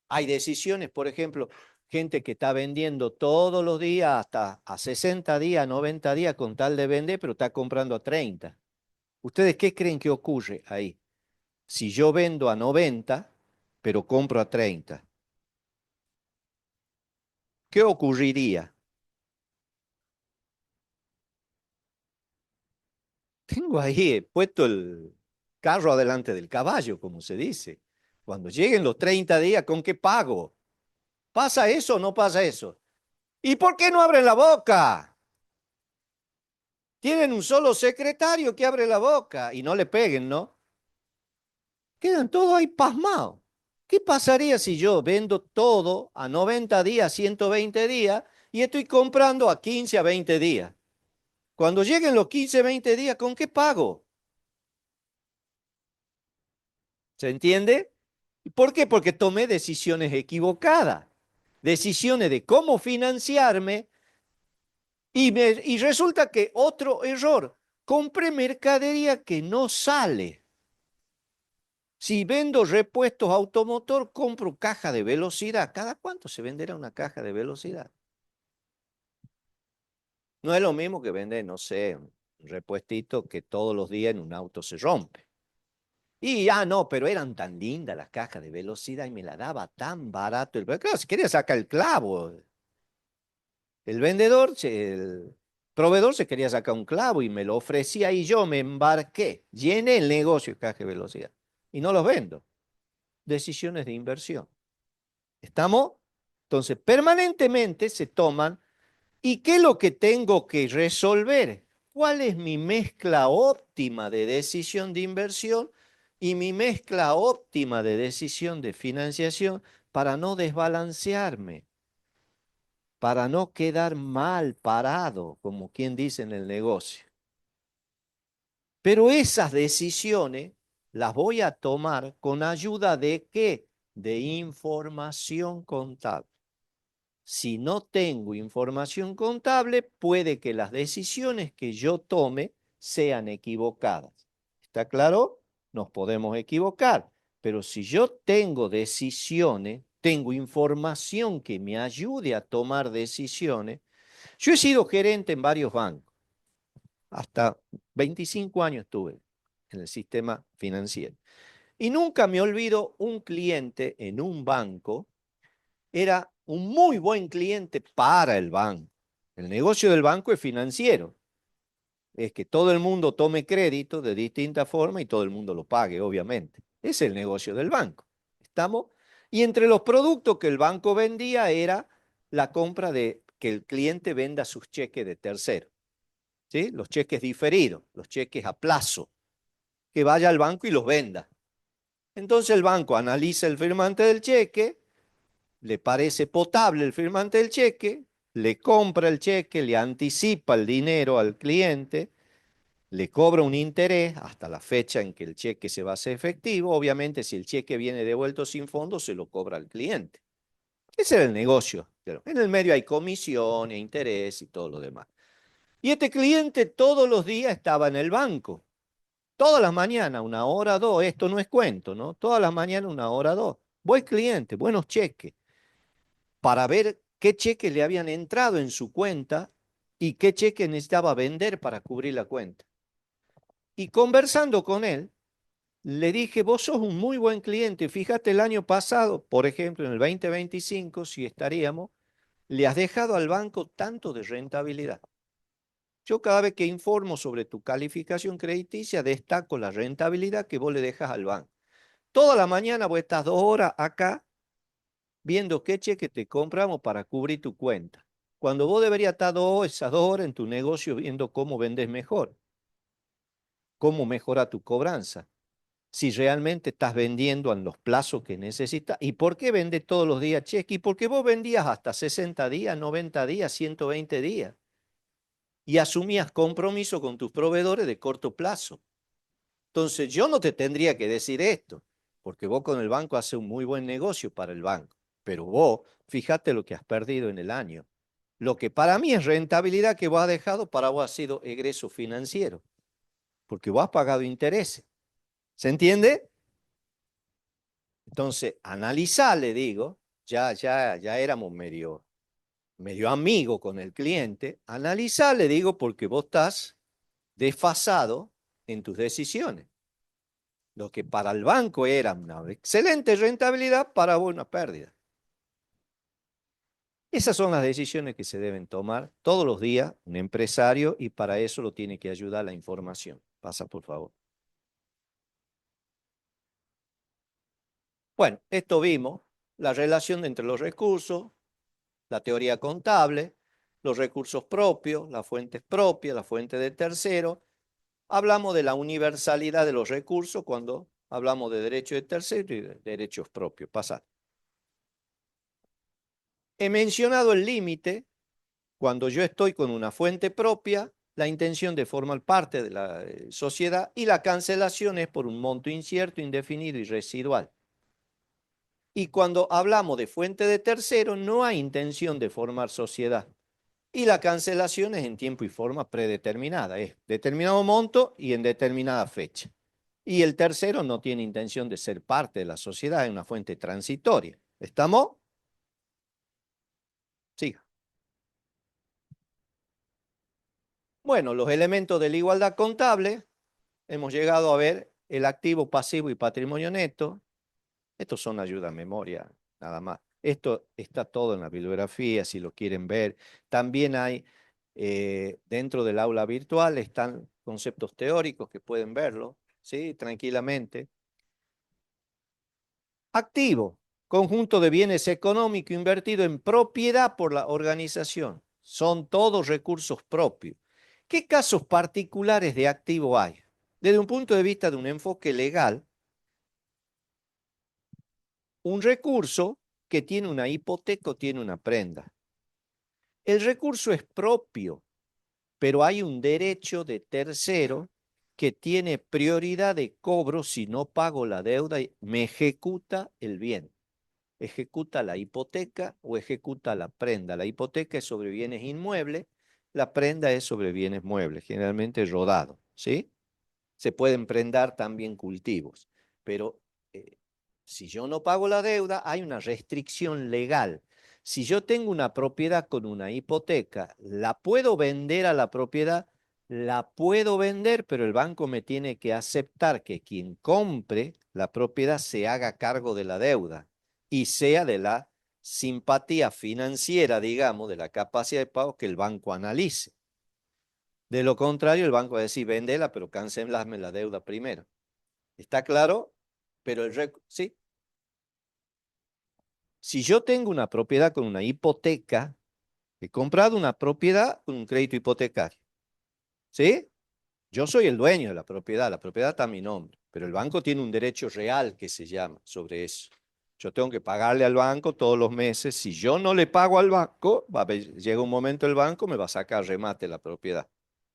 Hay decisiones, por ejemplo, gente que está vendiendo todos los días hasta a 60 días, 90 días con tal de vender, pero está comprando a 30. ¿Ustedes qué creen que ocurre ahí? Si yo vendo a 90, pero compro a 30, ¿qué ocurriría? Tengo ahí puesto el carro adelante del caballo, como se dice. Cuando lleguen los 30 días, ¿con qué pago? ¿Pasa eso o no pasa eso? ¿Y por qué no abren la boca? Tienen un solo secretario que abre la boca y no le peguen, ¿no? Quedan todos ahí pasmados. ¿Qué pasaría si yo vendo todo a 90 días, 120 días y estoy comprando a 15 a 20 días? Cuando lleguen los 15, 20 días, ¿con qué pago? ¿Se entiende? ¿Por qué? Porque tomé decisiones equivocadas, decisiones de cómo financiarme y resulta que otro error, compré mercadería que no sale. Si vendo repuestos automotor, compro caja de velocidad. ¿Cada cuánto se venderá una caja de velocidad? No es lo mismo que vender, no sé, un repuestito que todos los días en un auto se rompe. Y ya no, pero eran tan lindas las cajas de velocidad y me la daba tan barato. Pero claro, si quería sacar el clavo, el proveedor se quería sacar un clavo y me lo ofrecía y yo me embarqué, llené el negocio de caja de velocidad y no los vendo. Decisiones de inversión. ¿Estamos? Entonces, permanentemente se toman. ¿Y qué es lo que tengo que resolver? ¿Cuál es mi mezcla óptima de decisión de inversión y mi mezcla óptima de decisión de financiación para no desbalancearme, para no quedar mal parado, como quien dice en el negocio? Pero esas decisiones las voy a tomar con ayuda de ¿qué? De información contable. Si no tengo información contable, puede que las decisiones que yo tome sean equivocadas. ¿Está claro? Nos podemos equivocar, pero si yo tengo decisiones, tengo información que me ayude a tomar decisiones. Yo he sido gerente en varios bancos, hasta 25 años estuve en el sistema financiero. Y nunca me olvido un cliente en un banco era un muy buen cliente para el banco. El negocio del banco es financiero. Es que todo el mundo tome crédito de distinta forma y todo el mundo lo pague, obviamente. Es el negocio del banco. ¿Estamos? Y entre los productos que el banco vendía era la compra de que el cliente venda sus cheques de tercero. ¿Sí? Los cheques diferidos, los cheques a plazo. Que vaya al banco y los venda. Entonces el banco analiza el firmante del cheque, le parece potable el firmante del cheque, le compra el cheque, le anticipa el dinero al cliente, le cobra un interés hasta la fecha en que el cheque se va a hacer efectivo. Obviamente, si el cheque viene devuelto sin fondo, se lo cobra al cliente. Ese era el negocio. Pero en el medio hay comisiones, interés y todo lo demás. Y este cliente todos los días estaba en el banco. Todas las mañanas, 1 hora, 2. Esto no es cuento, ¿no? Todas las mañanas, 1 hora, 2. Buen cliente, buenos cheques, para ver qué cheques le habían entrado en su cuenta y qué cheques necesitaba vender para cubrir la cuenta. Y conversando con él, Le dije, vos sos un muy buen cliente. Fíjate, el año pasado, por ejemplo, en el 2025, si estaríamos, le has dejado al banco tanto de rentabilidad. Yo cada vez que informo sobre tu calificación crediticia, destaco la rentabilidad que vos le dejas al banco. Toda la mañana vos estás 2 horas acá viendo qué cheque te compramos para cubrir tu cuenta. Cuando vos deberías estar esas 2 horas en tu negocio viendo cómo vendes mejor, cómo mejora tu cobranza, si realmente estás vendiendo en los plazos que necesitas y por qué vendes todos los días cheque y por qué vos vendías hasta 60 días, 90 días, 120 días y asumías compromiso con tus proveedores de corto plazo. Entonces yo no te tendría que decir esto, porque vos con el banco haces un muy buen negocio para el banco, pero vos fíjate lo que has perdido en el año. Lo que para mí es rentabilidad que vos has dejado, para vos ha sido egreso financiero, porque vos has pagado intereses. ¿Se entiende? Entonces, analizá, le digo, ya éramos medio amigos con el cliente, analizá, le digo, porque vos estás desfasado en tus decisiones. Lo que para el banco era una excelente rentabilidad, para vos una pérdida. Esas son las decisiones que se deben tomar todos los días un empresario y para eso lo tiene que ayudar la información. Pasa, por favor. Bueno, esto vimos, la relación entre los recursos, la teoría contable, los recursos propios, las fuentes propias, la fuente de tercero. Hablamos de la universalidad de los recursos cuando hablamos de derecho de tercero y de derechos propios. Pasa. He mencionado el límite cuando yo estoy con una fuente propia, la intención de formar parte de la sociedad y la cancelación es por un monto incierto, indefinido y residual. Y cuando hablamos de fuente de tercero, no hay intención de formar sociedad. Y la cancelación es en tiempo y forma predeterminada, es determinado monto y en determinada fecha. Y el tercero no tiene intención de ser parte de la sociedad, es una fuente transitoria. ¿Estamos? Siga. Bueno, los elementos de la igualdad contable, hemos llegado a ver el activo, pasivo y patrimonio neto. Estos son ayuda a memoria, nada más. Esto está todo en la bibliografía, si lo quieren ver. También hay, dentro del aula virtual, están conceptos teóricos que pueden verlo, ¿sí? Tranquilamente. Activo, conjunto de bienes económicos invertido en propiedad por la organización. Son todos recursos propios. ¿Qué casos particulares de activo hay? Desde un punto de vista de un enfoque legal, un recurso que tiene una hipoteca o tiene una prenda. El recurso es propio, pero hay un derecho de tercero que tiene prioridad de cobro si no pago la deuda y me ejecuta el bien. Ejecuta la hipoteca o ejecuta la prenda. La hipoteca es sobre bienes inmuebles, la prenda es sobre bienes muebles, generalmente rodado, ¿sí? Se pueden prendar también cultivos, pero eh, si yo no pago la deuda, hay una restricción legal. Si yo tengo una propiedad con una hipoteca, ¿la puedo vender a la propiedad? La puedo vender, pero el banco me tiene que aceptar que quien compre la propiedad se haga cargo de la deuda y sea de la simpatía financiera, digamos, de la capacidad de pago que el banco analice. De lo contrario, el banco va a decir, véndela, pero cancelame la deuda primero. ¿Está claro? Pero sí. Si yo tengo una propiedad con una hipoteca, he comprado una propiedad con un crédito hipotecario. ¿Sí? Yo soy el dueño de la propiedad está a mi nombre, pero el banco tiene un derecho real que se llama sobre eso. Yo tengo que pagarle al banco todos los meses. Si yo no le pago al banco, llega un momento el banco me va a sacar remate la propiedad,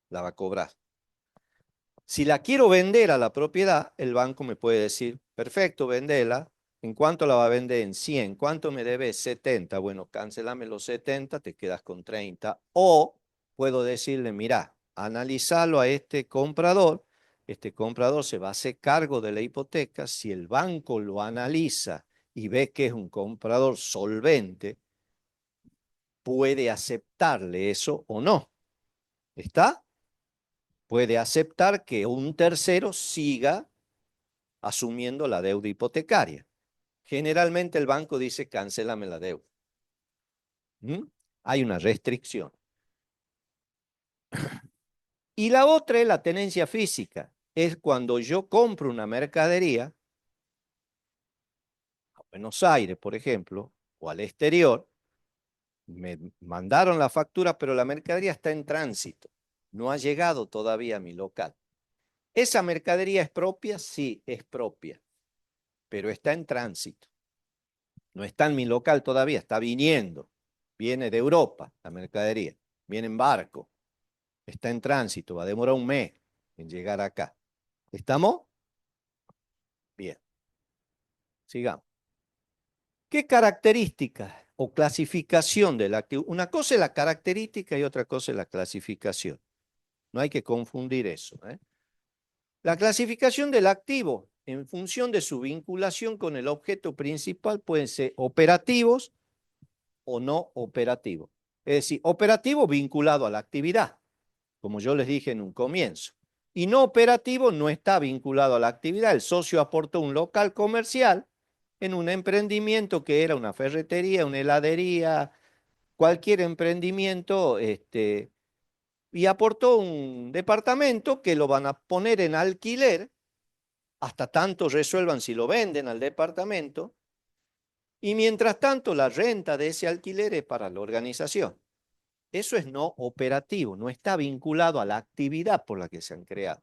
la va a cobrar. Si la quiero vender a la propiedad, el banco me puede decir, perfecto, vendela. ¿En cuánto la va a vender? En 100. ¿Cuánto me debe? 70. Bueno, cancelame los 70, te quedas con 30. O puedo decirle, mira, analizalo a este comprador. Este comprador se va a hacer cargo de la hipoteca. Si el banco lo analiza y ve que es un comprador solvente, puede aceptarle eso o no. ¿Está? Puede aceptar que un tercero siga asumiendo la deuda hipotecaria. Generalmente el banco dice, cancélame la deuda. ¿Mm? Hay una restricción. Y la otra es la tenencia física. Es cuando yo compro una mercadería, a Buenos Aires, por ejemplo, o al exterior, me mandaron la factura, pero la mercadería está en tránsito. No ha llegado todavía a mi local. ¿Esa mercadería es propia? Sí, es propia, pero está en tránsito. No está en mi local todavía, está viniendo. Viene de Europa la mercadería, viene en barco, está en tránsito, va a demorar un mes en llegar acá. ¿Estamos? Bien, sigamos. ¿Qué características o clasificación del activo? Una cosa es la característica y otra cosa es la clasificación. No hay que confundir eso, ¿eh? La clasificación del activo en función de su vinculación con el objeto principal pueden ser operativos o no operativos. Es decir, operativo vinculado a la actividad, como yo les dije en un comienzo. Y no operativo no está vinculado a la actividad. El socio aportó un local comercial en un emprendimiento que era una ferretería, una heladería, cualquier emprendimiento, y aportó un departamento que lo van a poner en alquiler hasta tanto resuelvan si lo venden al departamento, y mientras tanto la renta de ese alquiler es para la organización. Eso es no operativo, no está vinculado a la actividad por la que se han creado.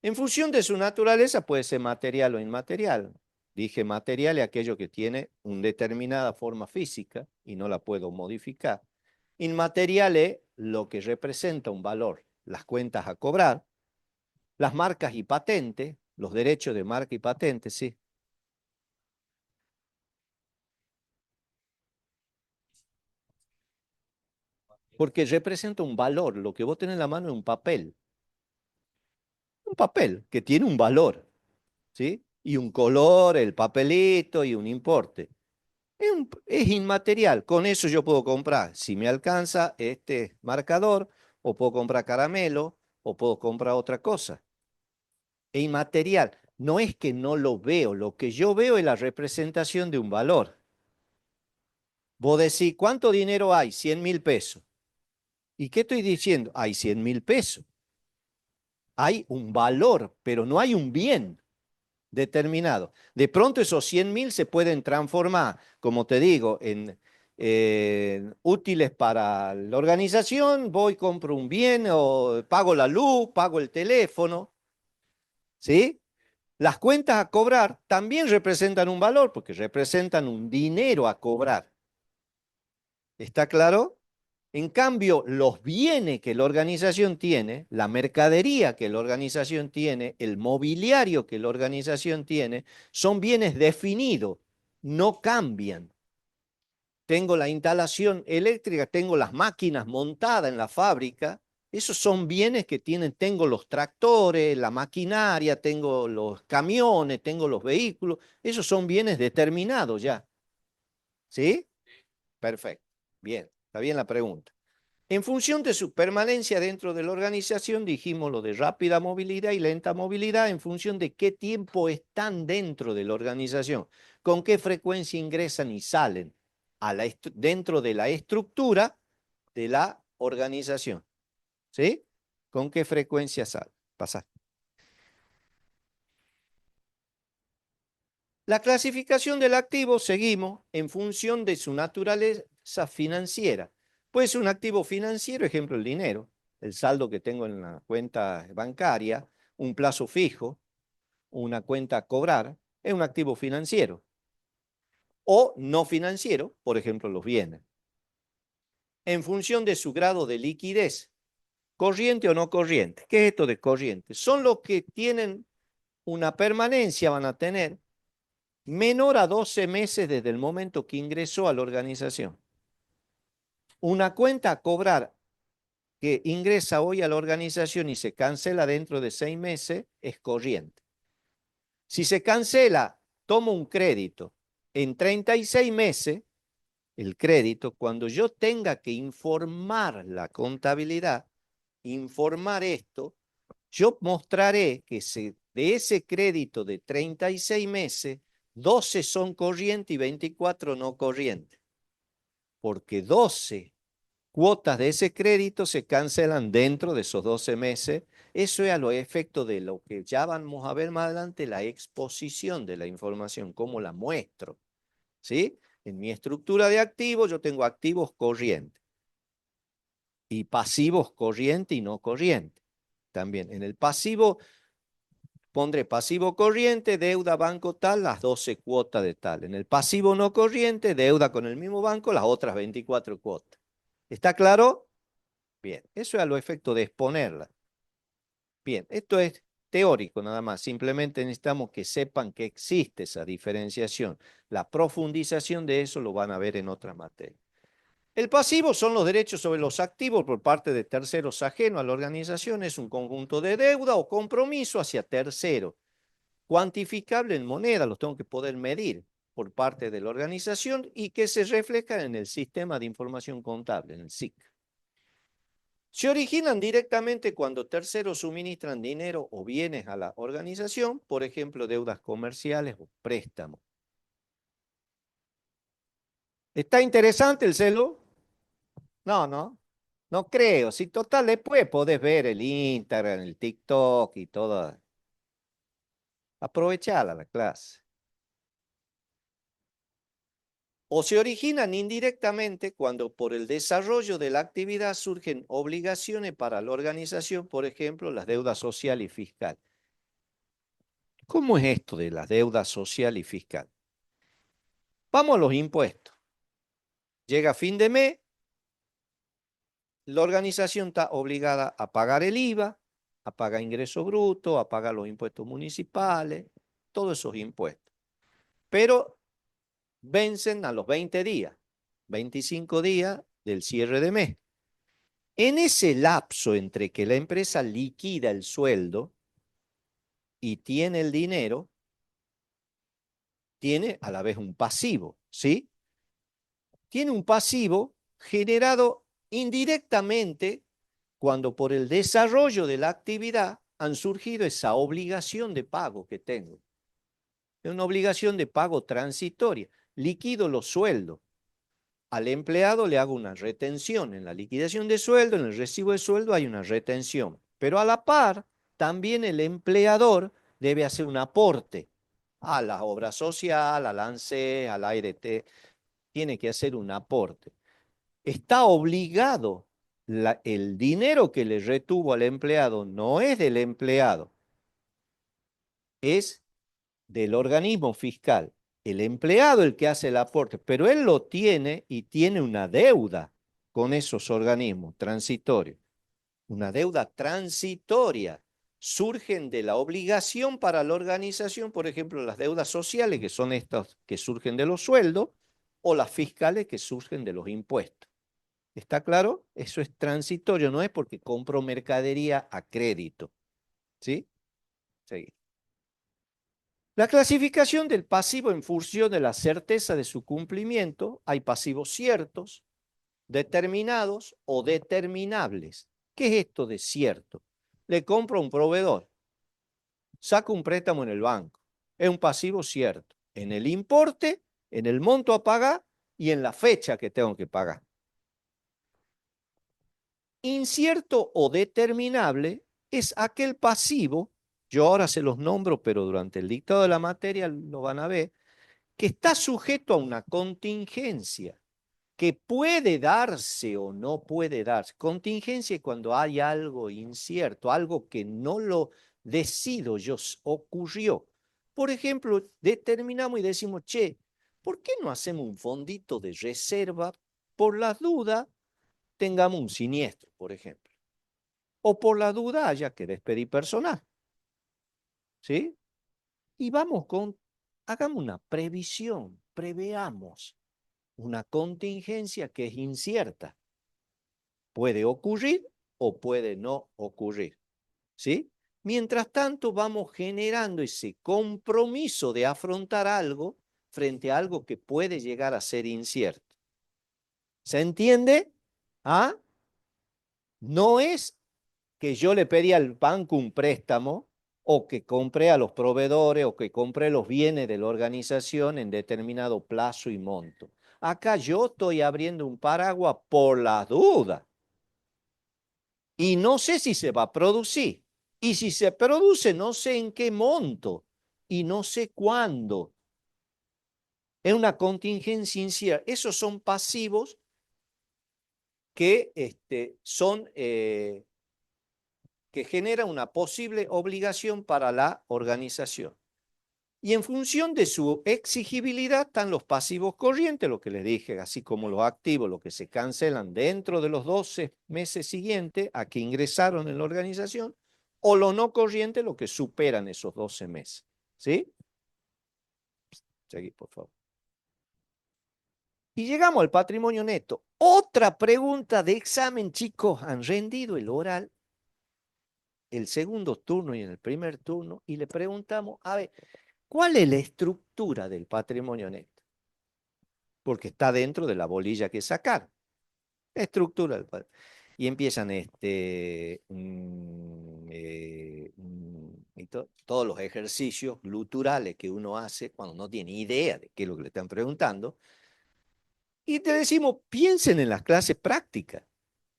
En función de su naturaleza puede ser material o inmaterial. Dije material es aquello que tiene una determinada forma física y no la puedo modificar. Inmaterial es lo que representa un valor, las cuentas a cobrar, las marcas y patentes, los derechos de marca y patente, sí. Porque representa un valor. Lo que vos tenés en la mano es un papel que tiene un valor, ¿sí? Y un color, el papelito y un importe. Es inmaterial. Con eso yo puedo comprar, si me alcanza, este marcador, o puedo comprar caramelo, o puedo comprar otra cosa. Es inmaterial. No es que no lo veo, lo que yo veo es la representación de un valor. Vos decís, ¿cuánto dinero hay? 100.000 pesos. ¿Y qué estoy diciendo? Hay 100.000 pesos. Hay un valor, pero no hay un bien determinado. De pronto esos 100.000 se pueden transformar, como te digo, en útiles para la organización, voy, compro un bien o pago la luz, pago el teléfono, ¿sí? Las cuentas a cobrar también representan un valor porque representan un dinero a cobrar. ¿Está claro? En cambio, los bienes que la organización tiene, la mercadería que la organización tiene, el mobiliario que la organización tiene, son bienes definidos, no cambian. Tengo la instalación eléctrica, tengo las máquinas montadas en la fábrica, esos son bienes que tienen, tengo los tractores, la maquinaria, tengo los camiones, tengo los vehículos, esos son bienes determinados ya. ¿Sí? Perfecto. Bien, está bien la pregunta. En función de su permanencia dentro de la organización, dijimos lo de rápida movilidad y lenta movilidad, en función de qué tiempo están dentro de la organización, con qué frecuencia ingresan y salen dentro de la estructura de la organización. ¿Sí? ¿Con qué frecuencia salen? Pasar. La clasificación del activo seguimos en función de su naturaleza financiera. Puede ser un activo financiero, ejemplo, el dinero, el saldo que tengo en la cuenta bancaria, un plazo fijo, una cuenta a cobrar, es un activo financiero. O no financiero, por ejemplo, los bienes. En función de su grado de liquidez, corriente o no corriente. ¿Qué es esto de corriente? Son los que tienen una permanencia, van a tener menor a 12 meses desde el momento que ingresó a la organización. Una cuenta a cobrar que ingresa hoy a la organización y se cancela dentro de 6 meses es corriente. Si se cancela, tomo un crédito en 36 meses, el crédito, cuando yo tenga que informar la contabilidad, informar esto, yo mostraré que De ese crédito de 36 meses, 12 son corrientes y 24 no corrientes. Porque 12 cuotas de ese crédito se cancelan dentro de esos 12 meses. Eso es a los efectos de lo que ya vamos a ver más adelante, la exposición de la información, cómo la muestro. ¿Sí? En mi estructura de activos yo tengo activos corrientes y pasivos corriente y no corriente. También en el pasivo pondré pasivo corriente, deuda banco tal, las 12 cuotas de tal. En el pasivo no corriente, deuda con el mismo banco, las otras 24 cuotas. ¿Está claro? Bien, eso es a los efectos de exponerla. Bien, esto es teórico nada más. Simplemente necesitamos que sepan que existe esa diferenciación. La profundización de eso lo van a ver en otra materia. El pasivo son los derechos sobre los activos por parte de terceros ajenos a la organización. Es un conjunto de deuda o compromiso hacia terceros, cuantificable en moneda, los tengo que poder medir por parte de la organización y que se refleja en el sistema de información contable, en el SIC. Se originan directamente cuando terceros suministran dinero o bienes a la organización, por ejemplo, deudas comerciales o préstamos. ¿Está interesante el celo? No, no. No creo. Si total, después podés ver el Instagram, el TikTok y todo. Aprovechala la clase. O se originan indirectamente cuando por el desarrollo de la actividad surgen obligaciones para la organización, por ejemplo, las deudas social y fiscal. ¿Cómo es esto de la deuda social y fiscal? Vamos a los impuestos. Llega fin de mes, la organización está obligada a pagar el IVA, a pagar ingreso bruto, a pagar los impuestos municipales, todos esos impuestos. Pero vencen a los 20 días, 25 días del cierre de mes. En ese lapso entre que la empresa liquida el sueldo y tiene el dinero, tiene a la vez un pasivo, ¿sí? Tiene un pasivo generado indirectamente cuando por el desarrollo de la actividad han surgido esa obligación de pago que tengo. Es una obligación de pago transitoria. Liquido los sueldos. Al empleado le hago una retención. En la liquidación de sueldo, en el recibo de sueldo hay una retención. Pero a la par, también el empleador debe hacer un aporte a la obra social, al ANSE, al ART. Tiene que hacer un aporte. Está obligado. El dinero que le retuvo al empleado no es del empleado, es del organismo fiscal. El empleado el que hace el aporte, pero él lo tiene y tiene una deuda con esos organismos transitorios. Una deuda transitoria. Surgen de la obligación para la organización, por ejemplo, las deudas sociales, que son estas que surgen de los sueldos, o las fiscales que surgen de los impuestos. ¿Está claro? Eso es transitorio, no es porque compro mercadería a crédito. ¿Sí? Sí. La clasificación del pasivo en función de la certeza de su cumplimiento, hay pasivos ciertos, determinados o determinables. ¿Qué es esto de cierto? Le compro a un proveedor, saco un préstamo en el banco, es un pasivo cierto, en el importe, en el monto a pagar y en la fecha que tengo que pagar. Incierto o determinable es aquel pasivo, yo ahora se los nombro, pero durante el dictado de la materia lo van a ver, que está sujeto a una contingencia, que puede darse o no puede darse. Contingencia es cuando hay algo incierto, algo que no lo decido yo, ocurrió. Por ejemplo, determinamos y decimos, che, ¿por qué no hacemos un fondito de reserva por las dudas tengamos un siniestro, por ejemplo? O por la duda haya que despedir personal. ¿Sí? Y hagamos una previsión, preveamos una contingencia que es incierta. Puede ocurrir o puede no ocurrir. ¿Sí? Mientras tanto, vamos generando ese compromiso de afrontar algo frente a algo que puede llegar a ser incierto. ¿Se entiende? ¿Ah? No es que yo le pedí al banco un préstamo o que compré a los proveedores, o que compré los bienes de la organización en determinado plazo y monto. Acá yo estoy abriendo un paraguas por las dudas. Y no sé si se va a producir. Y si se produce, no sé en qué monto. Y no sé cuándo. Es una contingencia incierta. Esos son pasivos que que generan una posible obligación para la organización. Y en función de su exigibilidad están los pasivos corrientes, lo que les dije, así como los activos, los que se cancelan dentro de los 12 meses siguientes a que ingresaron en la organización, o los no corrientes, los que superan esos 12 meses. ¿Sí? Seguí, por favor. Y llegamos al patrimonio neto. Otra pregunta de examen, chicos. Han rendido el oral, el segundo turno y en el primer turno, y le preguntamos, a ver, ¿cuál es la estructura del patrimonio neto? Porque está dentro de la bolilla que sacar. La estructura del patrimonio. Y empiezan todos los ejercicios gluturales que uno hace cuando no tiene idea de qué es lo que le están preguntando. Y te decimos, piensen en las clases prácticas.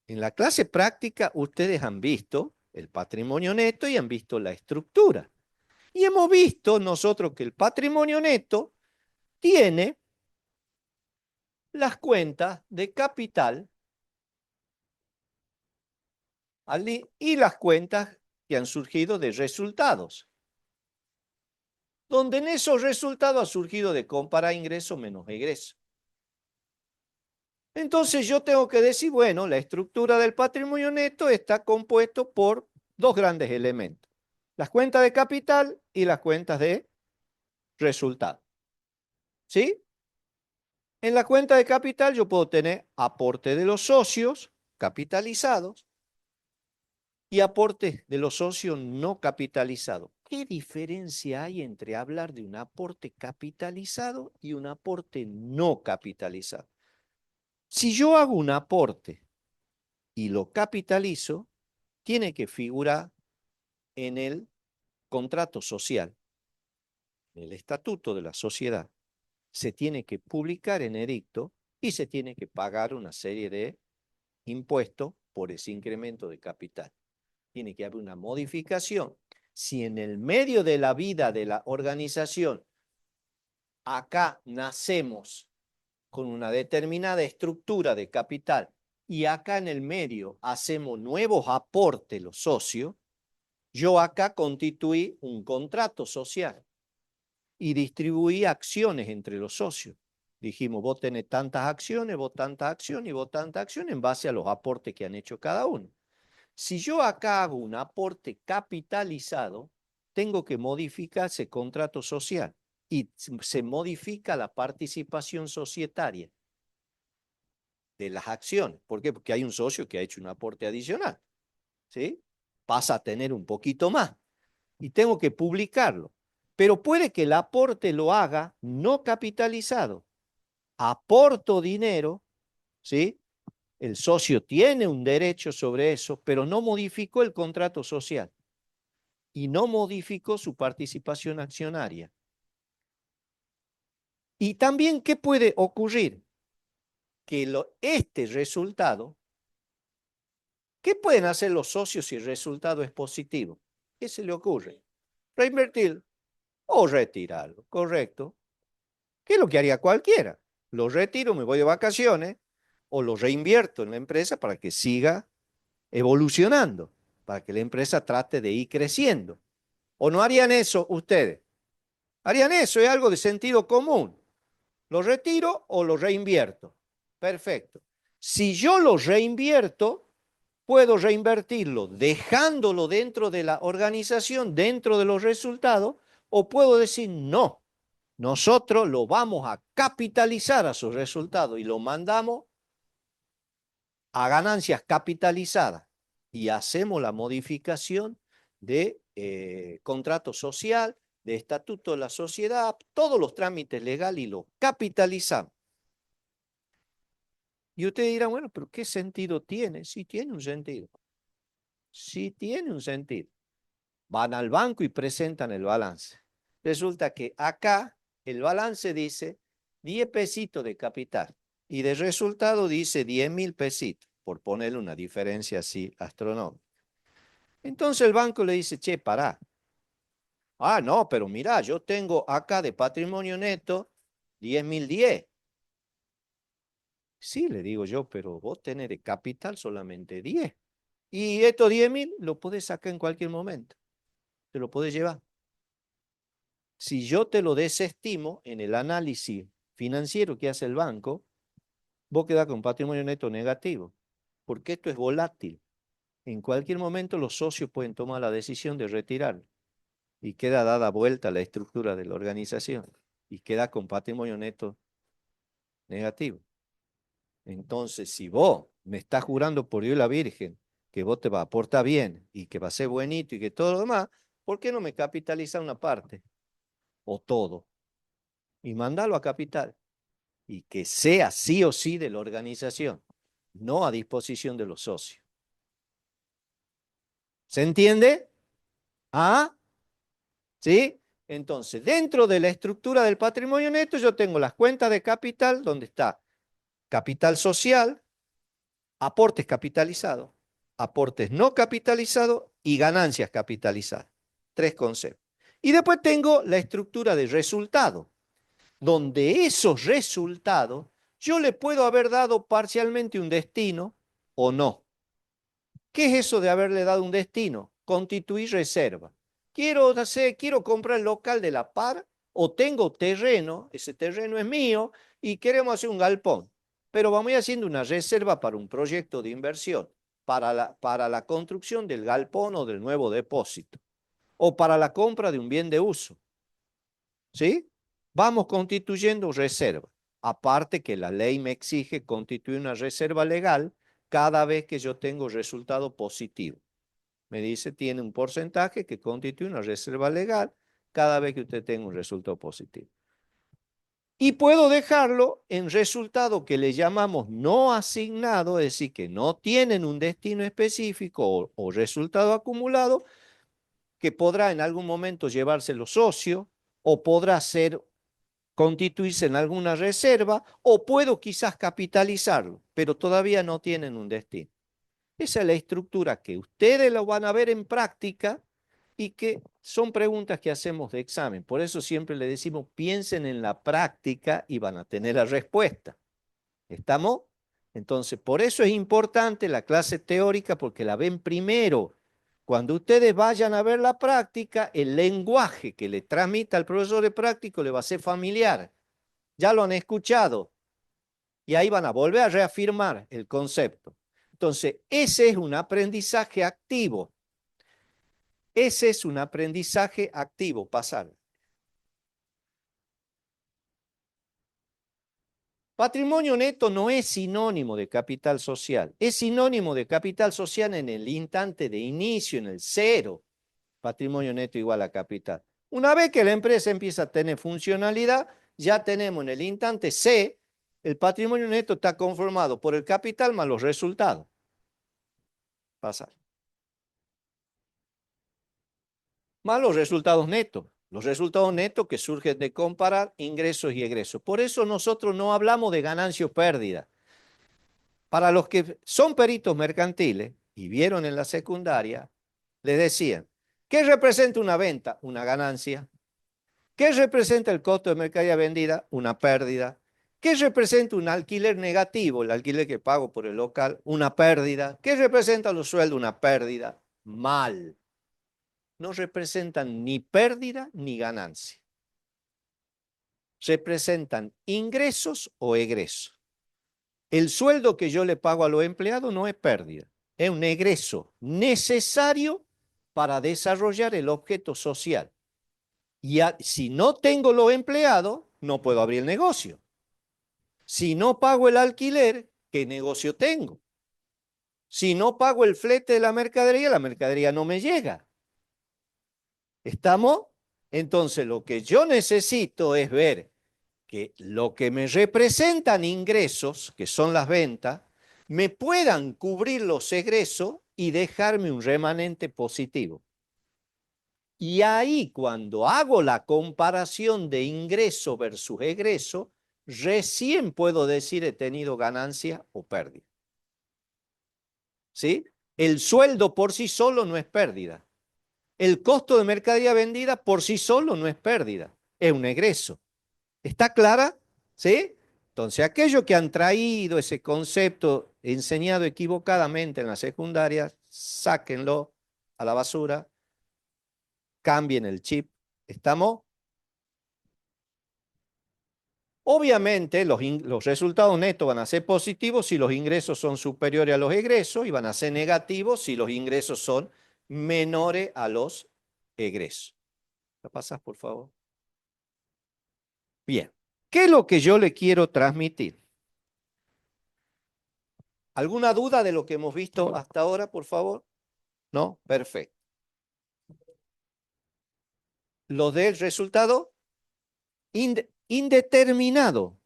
En la clase práctica ustedes han visto el patrimonio neto y han visto la estructura. Y hemos visto nosotros que el patrimonio neto tiene las cuentas de capital y las cuentas que han surgido de resultados, donde en esos resultados ha surgido de comparar ingreso menos egreso. Entonces yo tengo que decir, bueno, la estructura del patrimonio neto está compuesto por dos grandes elementos, las cuentas de capital y las cuentas de resultado. ¿Sí? En la cuenta de capital yo puedo tener aporte de los socios capitalizados y aporte de los socios no capitalizados. ¿Qué diferencia hay entre hablar de un aporte capitalizado y un aporte no capitalizado? Si yo hago un aporte y lo capitalizo, tiene que figurar en el contrato social, en el estatuto de la sociedad. Se tiene que publicar en edicto y se tiene que pagar una serie de impuestos por ese incremento de capital. Tiene que haber una modificación. Si en el medio de la vida de la organización acá nacemos con una determinada estructura de capital y acá en el medio hacemos nuevos aportes los socios, yo acá constituí un contrato social y distribuí acciones entre los socios. Dijimos, vos tenés tantas acciones, vos tantas acciones y vos tantas acciones en base a los aportes que han hecho cada uno. Si yo acá hago un aporte capitalizado, tengo que modificar ese contrato social y se modifica la participación societaria de las acciones. ¿Por qué? Porque hay un socio que ha hecho un aporte adicional. ¿Sí? Pasa a tener un poquito más y tengo que publicarlo. Pero puede que el aporte lo haga no capitalizado. Aporto dinero, ¿sí? El socio tiene un derecho sobre eso, pero no modificó el contrato social y no modificó su participación accionaria. Y también, ¿qué puede ocurrir? Que este resultado, ¿qué pueden hacer los socios si el resultado es positivo? ¿Qué se le ocurre? Reinvertir o retirarlo, correcto. ¿Qué es lo que haría cualquiera? Lo retiro, me voy de vacaciones o lo reinvierto en la empresa para que siga evolucionando, para que la empresa trate de ir creciendo. ¿O no harían eso ustedes? Harían eso, es algo de sentido común. ¿Lo retiro o lo reinvierto? Perfecto. Si yo lo reinvierto, puedo reinvertirlo dejándolo dentro de la organización, dentro de los resultados, o puedo decir no. Nosotros lo vamos a capitalizar a sus resultados y lo mandamos a ganancias capitalizadas y hacemos la modificación de contrato social, de estatuto de la sociedad, todos los trámites legales y lo capitalizamos. Y usted dirá, bueno, pero ¿qué sentido tiene? Sí tiene un sentido. Sí tiene un sentido. Van al banco y presentan el balance. Resulta que acá el balance dice 10 pesitos de capital y de resultado dice 10.000 pesitos, por ponerle una diferencia así astronómica. Entonces el banco le dice, che, pará. Ah, no, pero mirá, yo tengo acá de patrimonio neto 10.010. Sí, le digo yo, pero vos tenés de capital solamente 10. Y estos 10.000 lo podés sacar en cualquier momento. Te lo podés llevar. Si yo te lo desestimo en el análisis financiero que hace el banco, vos quedás con patrimonio neto negativo, porque esto es volátil. En cualquier momento los socios pueden tomar la decisión de retirarlo y queda dada vuelta a la estructura de la organización y queda con patrimonio neto negativo. Entonces, si vos me estás jurando por Dios y la Virgen que vos te vas a portar bien y que va a ser buenito y que todo lo demás, ¿por qué no me capitaliza una parte o todo? Y mandalo a capital y que sea sí o sí de la organización, no a disposición de los socios. ¿Se entiende? ¿Ah? ¿Sí? Entonces, dentro de la estructura del patrimonio neto, yo tengo las cuentas de capital, donde está capital social, aportes capitalizados, aportes no capitalizados y ganancias capitalizadas. 3 conceptos. Y después tengo la estructura de resultados, donde esos resultados yo le puedo haber dado parcialmente un destino o no. ¿Qué es eso de haberle dado un destino? Constituir reserva. Quiero comprar el local de la par o tengo terreno, ese terreno es mío y queremos hacer un galpón, pero vamos a ir haciendo una reserva para un proyecto de inversión, para la construcción del galpón o del nuevo depósito o para la compra de un bien de uso. ¿Sí? Vamos constituyendo reserva. Aparte que la ley me exige constituir una reserva legal cada vez que yo tengo resultado positivo. Me dice, tiene un porcentaje que constituye una reserva legal cada vez que usted tenga un resultado positivo. Y puedo dejarlo en resultado que le llamamos no asignado, es decir, que no tienen un destino específico o resultado acumulado, que podrá en algún momento llevarse los socios o podrá ser constituirse en alguna reserva o puedo quizás capitalizarlo, pero todavía no tienen un destino. Esa es la estructura que ustedes lo van a ver en práctica y que son preguntas que hacemos de examen. Por eso siempre le decimos, piensen en la práctica y van a tener la respuesta. ¿Estamos? Entonces, por eso es importante la clase teórica porque la ven primero. Cuando ustedes vayan a ver la práctica, el lenguaje que le transmita al profesor de práctico le va a ser familiar. Ya lo han escuchado y ahí van a volver a reafirmar el concepto. Entonces, ese es un aprendizaje activo. Ese es un aprendizaje activo, pasar. Patrimonio neto no es sinónimo de capital social. Es sinónimo de capital social en el instante de inicio, en el cero. Patrimonio neto igual a capital. Una vez que la empresa empieza a tener funcionalidad, ya tenemos en el instante C, el patrimonio neto está conformado por el capital más los resultados. Pasar. Más los resultados netos. Los resultados netos que surgen de comparar ingresos y egresos. Por eso nosotros no hablamos de ganancia o pérdida. Para los que son peritos mercantiles y vieron en la secundaria, les decían, ¿qué representa una venta? Una ganancia. ¿Qué representa el costo de mercadería vendida? Una pérdida. ¿Qué representa un alquiler negativo? El alquiler que pago por el local, una pérdida. ¿Qué representa los sueldos? Una pérdida. Mal. No representan ni pérdida ni ganancia. Representan ingresos o egresos. El sueldo que yo le pago a los empleados no es pérdida, es un egreso necesario para desarrollar el objeto social. Y si no tengo los empleados, no puedo abrir el negocio. Si no pago el alquiler, ¿qué negocio tengo? Si no pago el flete de la mercadería no me llega. ¿Estamos? Entonces, lo que yo necesito es ver que lo que me representan ingresos, que son las ventas, me puedan cubrir los egresos y dejarme un remanente positivo. Y ahí cuando hago la comparación de ingreso versus egreso, recién puedo decir he tenido ganancia o pérdida. ¿Sí? El sueldo por sí solo no es pérdida. El costo de mercadería vendida por sí solo no es pérdida, es un egreso. ¿Está clara? ¿Sí? Entonces, aquellos que han traído ese concepto enseñado equivocadamente en la secundaria, sáquenlo a la basura, cambien el chip. ¿Estamos? Obviamente, los resultados netos van a ser positivos si los ingresos son superiores a los egresos y van a ser negativos si los ingresos son menores a los egresos. ¿La pasas, por favor? Bien. ¿Qué es lo que yo le quiero transmitir? ¿Alguna duda de lo que hemos visto hasta ahora, por favor? ¿No? Perfecto. Lo del resultado indeterminado.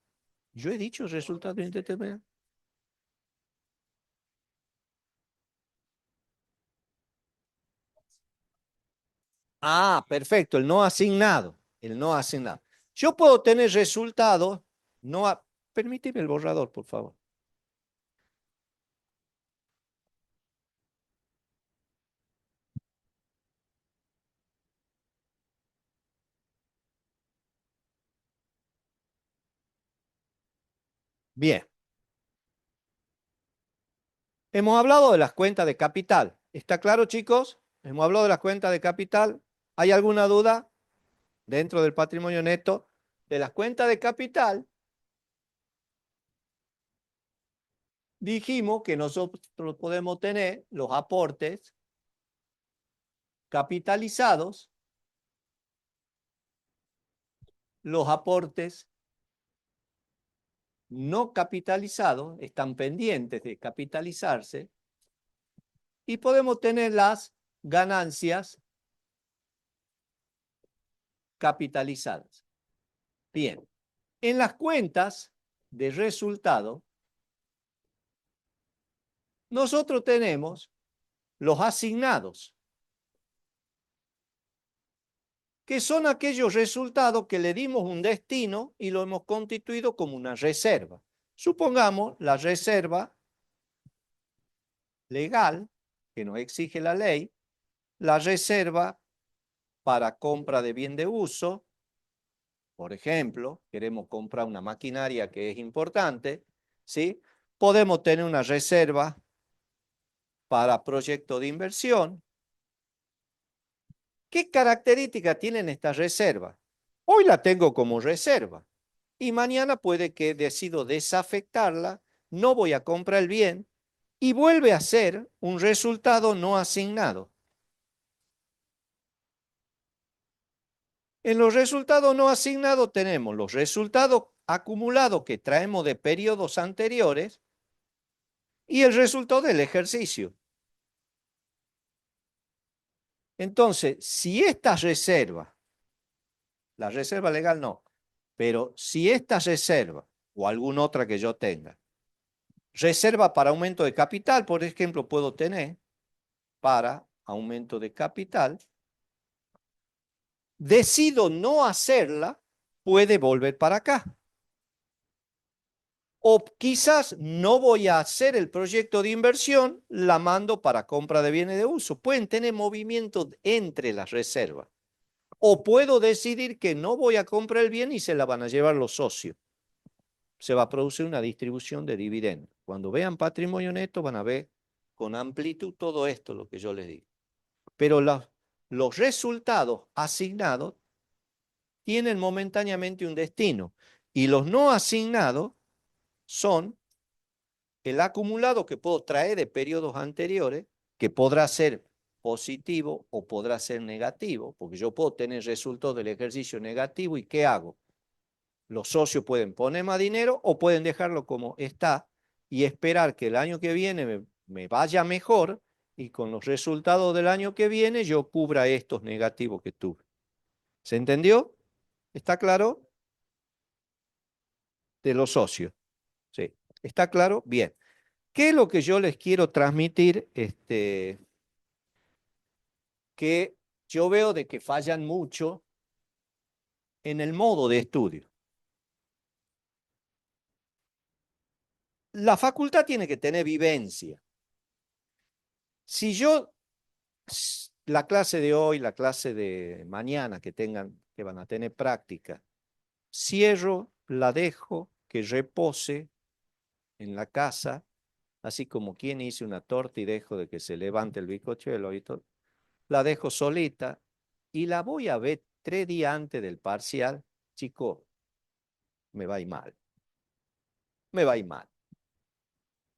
¿Yo he dicho resultado indeterminado? Ah, perfecto, el no asignado. El no asignado. Yo puedo tener resultados, no a... Permíteme el borrador, por favor. Bien. Hemos hablado de las cuentas de capital. ¿Está claro, chicos? Hemos hablado de las cuentas de capital. ¿Hay alguna duda dentro del patrimonio neto? De las cuentas de capital, dijimos que nosotros podemos tener los aportes capitalizados, los aportes no capitalizados, están pendientes de capitalizarse, y podemos tener las ganancias capitalizadas. Bien, en las cuentas de resultado, nosotros tenemos los asignados, que son aquellos resultados que le dimos un destino y lo hemos constituido como una reserva. Supongamos la reserva legal que nos exige la ley, la reserva para compra de bien de uso, por ejemplo, queremos comprar una maquinaria que es importante, ¿sí? Podemos tener una reserva para proyecto de inversión. ¿Qué características tienen estas reservas? Hoy la tengo como reserva y mañana puede que decido desafectarla, no voy a comprar el bien y vuelve a ser un resultado no asignado. En los resultados no asignados tenemos los resultados acumulados que traemos de periodos anteriores y el resultado del ejercicio. Entonces, si esta reserva, la reserva legal no, pero si esta reserva o alguna otra que yo tenga, reserva para aumento de capital, por ejemplo, puedo tener para aumento de capital, decido no hacerla, puede volver para acá. O quizás no voy a hacer el proyecto de inversión, la mando para compra de bienes de uso. Pueden tener movimiento entre las reservas. O puedo decidir que no voy a comprar el bien y se la van a llevar los socios. Se va a producir una distribución de dividendos. Cuando vean patrimonio neto van a ver con amplitud todo esto, lo que yo les digo. Pero los resultados asignados tienen momentáneamente un destino y los no asignados son el acumulado que puedo traer de periodos anteriores, que podrá ser positivo o podrá ser negativo, porque yo puedo tener resultados del ejercicio negativo y ¿qué hago? Los socios pueden poner más dinero o pueden dejarlo como está y esperar que el año que viene me vaya mejor y con los resultados del año que viene yo cubra estos negativos que tuve. ¿Se entendió? ¿Está claro? De los socios. Sí. ¿Está claro? Bien. ¿Qué es lo que yo les quiero transmitir? Que yo veo de que fallan mucho en el modo de estudio. La facultad tiene que tener vivencia. Si yo, la clase de hoy, la clase de mañana que van a tener práctica, cierro, la dejo que repose en la casa, así como quien hice una torta y dejo de que se levante el bizcochuelo y todo, la dejo solita y la voy a ver 3 días antes del parcial, chico, me va a ir mal, me va a ir mal.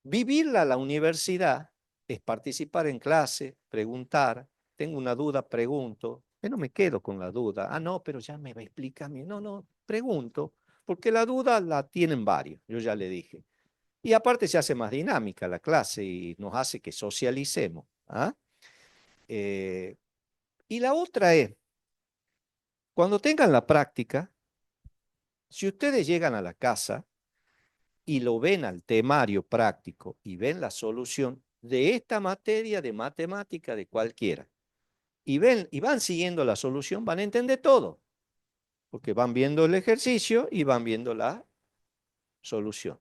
Vivirla a la universidad es participar en clase, preguntar, tengo una duda, pregunto, yo no me quedo con la duda, ah, no, pero ya me va a explicar, no, no, pregunto, porque la duda la tienen varios, yo ya le dije. Y aparte se hace más dinámica la clase y nos hace que socialicemos. ¿Ah? Y la otra es, cuando tengan la práctica, si ustedes llegan a la casa y lo ven al temario práctico y ven la solución de esta materia de matemática de cualquiera, y ven y van siguiendo la solución, van a entender todo, porque van viendo el ejercicio y van viendo la solución.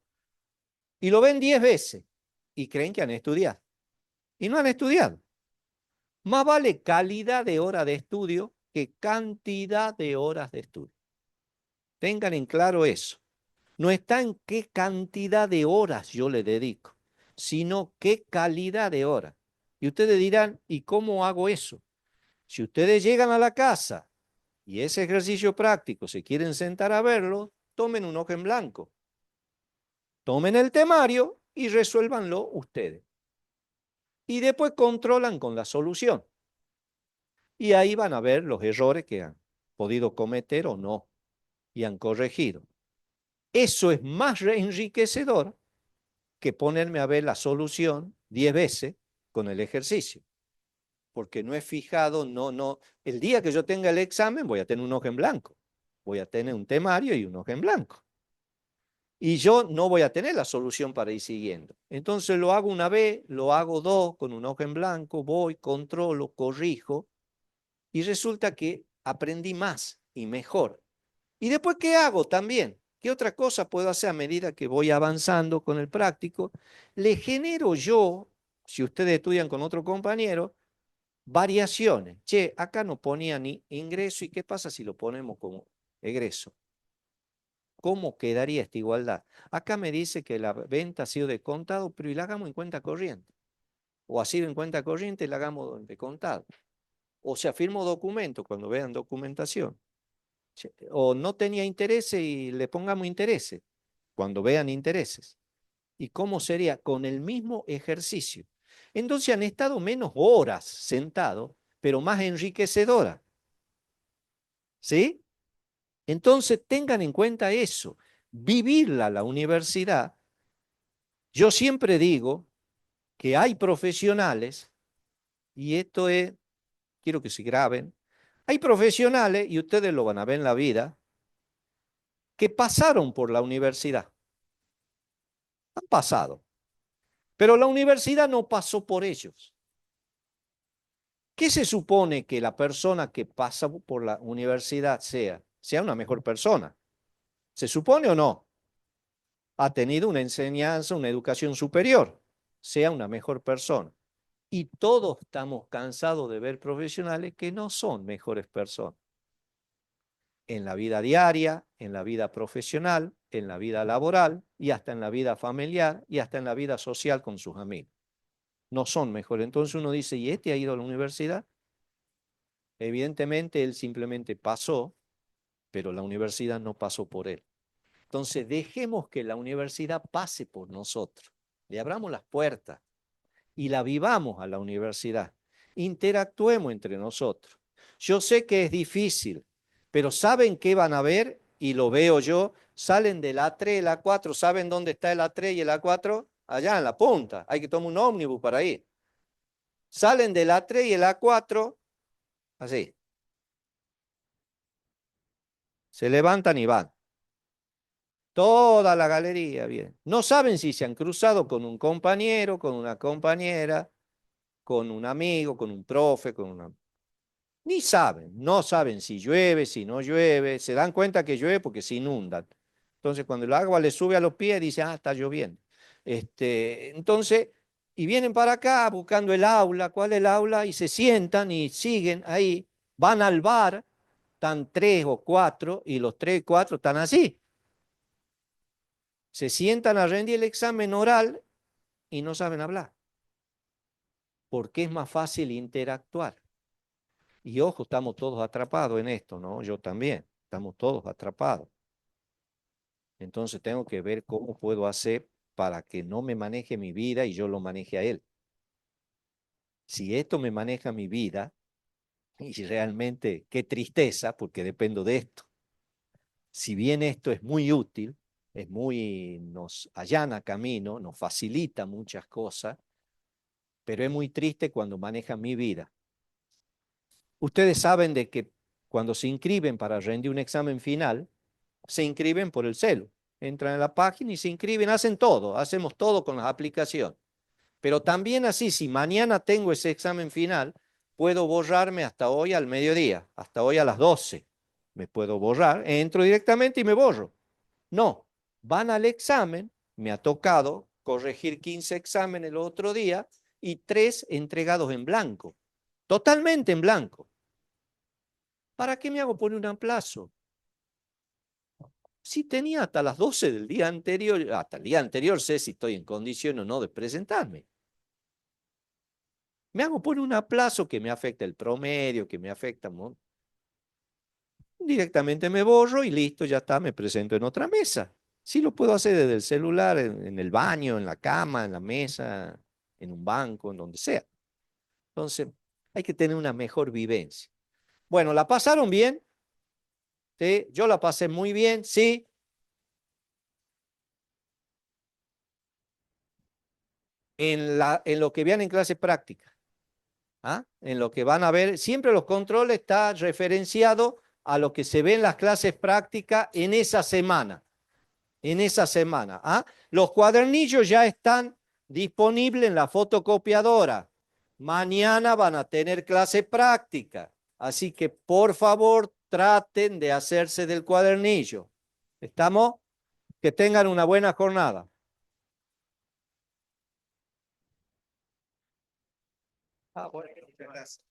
Y lo ven 10 veces y creen que han estudiado. Y no han estudiado. Más vale calidad de hora de estudio que cantidad de horas de estudio. Tengan en claro eso. No está en qué cantidad de horas yo le dedico, sino qué calidad de horas. Y ustedes dirán, ¿y cómo hago eso? Si ustedes llegan a la casa y ese ejercicio práctico se quieren sentar a verlo, tomen un hoja en blanco. Tomen el temario y resuélvanlo ustedes. Y después controlan con la solución. Y ahí van a ver los errores que han podido cometer o no y han corregido. Eso es más enriquecedor que ponerme a ver la solución 10 veces con el ejercicio. Porque no he fijado, no. El día que yo tenga el examen voy a tener un hoja en blanco. Voy a tener un temario y un hoja en blanco. Y yo no voy a tener la solución para ir siguiendo. Entonces lo hago una vez, lo hago dos con un hoja en blanco, voy, controlo, corrijo y resulta que aprendí más y mejor. ¿Y después qué hago también? ¿Qué otra cosa puedo hacer a medida que voy avanzando con el práctico? Le genero yo, si ustedes estudian con otro compañero, variaciones. Che, acá no ponía ni ingreso, ¿y qué pasa si lo ponemos como egreso? ¿Cómo quedaría esta igualdad? Acá me dice que la venta ha sido de contado, pero y la hagamos en cuenta corriente. O ha sido en cuenta corriente y la hagamos de contado. O sea, firmo documento cuando vean documentación. O no tenía intereses y le pongamos intereses cuando vean intereses. ¿Y cómo sería? Con el mismo ejercicio. Entonces han estado menos horas sentados, pero más enriquecedoras. ¿Sí? Entonces tengan en cuenta eso. Vivirla la universidad. Yo siempre digo que hay profesionales, y esto es, quiero que se graben, hay profesionales, y ustedes lo van a ver en la vida, que pasaron por la universidad. Han pasado. Pero la universidad no pasó por ellos. ¿Qué se supone que la persona que pasa por la universidad sea? Sea una mejor persona. ¿Se supone o no? Ha tenido una enseñanza, una educación superior. Sea una mejor persona. Y todos estamos cansados de ver profesionales que no son mejores personas. En la vida diaria, en la vida profesional, en la vida laboral y hasta en la vida familiar y hasta en la vida social con sus amigos. No son mejores. Entonces uno dice, ¿y este ha ido a la universidad? Evidentemente él simplemente pasó, pero la universidad no pasó por él. Entonces dejemos que la universidad pase por nosotros. Le abramos las puertas y la vivamos a la universidad. Interactuemos entre nosotros. Yo sé que es difícil, pero ¿saben qué van a ver? Y lo veo yo, salen del A3 y el A4. ¿Saben dónde está el A3 y el A4? Allá en la punta. Hay que tomar un ómnibus para ir. Salen del A3 y el A4, así. Se levantan y van. Toda la galería, bien. No saben si se han cruzado con un compañero, con una compañera, con un amigo, con un profe, con una... Ni saben, no saben si llueve, si no llueve, se dan cuenta que llueve porque se inundan. Entonces, cuando el agua les sube a los pies, dicen, está lloviendo. Entonces, y vienen para acá buscando el aula, ¿cuál es el aula? Y se sientan y siguen ahí, van al bar, están tres o cuatro, y los tres, cuatro están así. Se sientan a rendir el examen oral y no saben hablar, porque es más fácil interactuar. Y ojo, estamos todos atrapados en esto, ¿no? Yo también, estamos todos atrapados. Entonces tengo que ver cómo puedo hacer para que no me maneje mi vida y yo lo maneje a él. Si esto me maneja mi vida, y realmente qué tristeza, porque dependo de esto. Si bien esto es muy útil, nos allana camino, nos facilita muchas cosas, pero es muy triste cuando maneja mi vida. Ustedes saben de que cuando se inscriben para rendir un examen final, se inscriben por el celu. Entran en la página y se inscriben, hacen todo, hacemos todo con las aplicaciones. Pero también así, si mañana tengo ese examen final, puedo borrarme hasta hoy al mediodía, hasta hoy a las 12. Me puedo borrar, entro directamente y me borro. No, van al examen, me ha tocado corregir 15 exámenes el otro día y 3 entregados en blanco, totalmente en blanco. ¿Para qué me hago poner un aplazo? Si tenía hasta las 12 del día anterior, hasta el día anterior sé si estoy en condición o no de presentarme. Me hago poner un aplazo que me afecta el promedio, que me afecta, ¿no? Directamente me borro y listo, ya está, me presento en otra mesa. Sí lo puedo hacer desde el celular, en el baño, en la cama, en la mesa, en un banco, en donde sea. Entonces, hay que tener una mejor vivencia. Bueno, ¿la pasaron bien? ¿Sí? Yo la pasé muy bien, sí. En lo que vean en clase práctica. ¿Ah? En lo que van a ver, siempre los controles está referenciado a lo que se ve en las clases prácticas en esa semana. En esa semana. ¿Ah? Los cuadernillos ya están disponibles en la fotocopiadora. Mañana van a tener clase práctica. Así que por favor traten de hacerse del cuadernillo. ¿Estamos? Que tengan una buena jornada. Bueno, muchas gracias.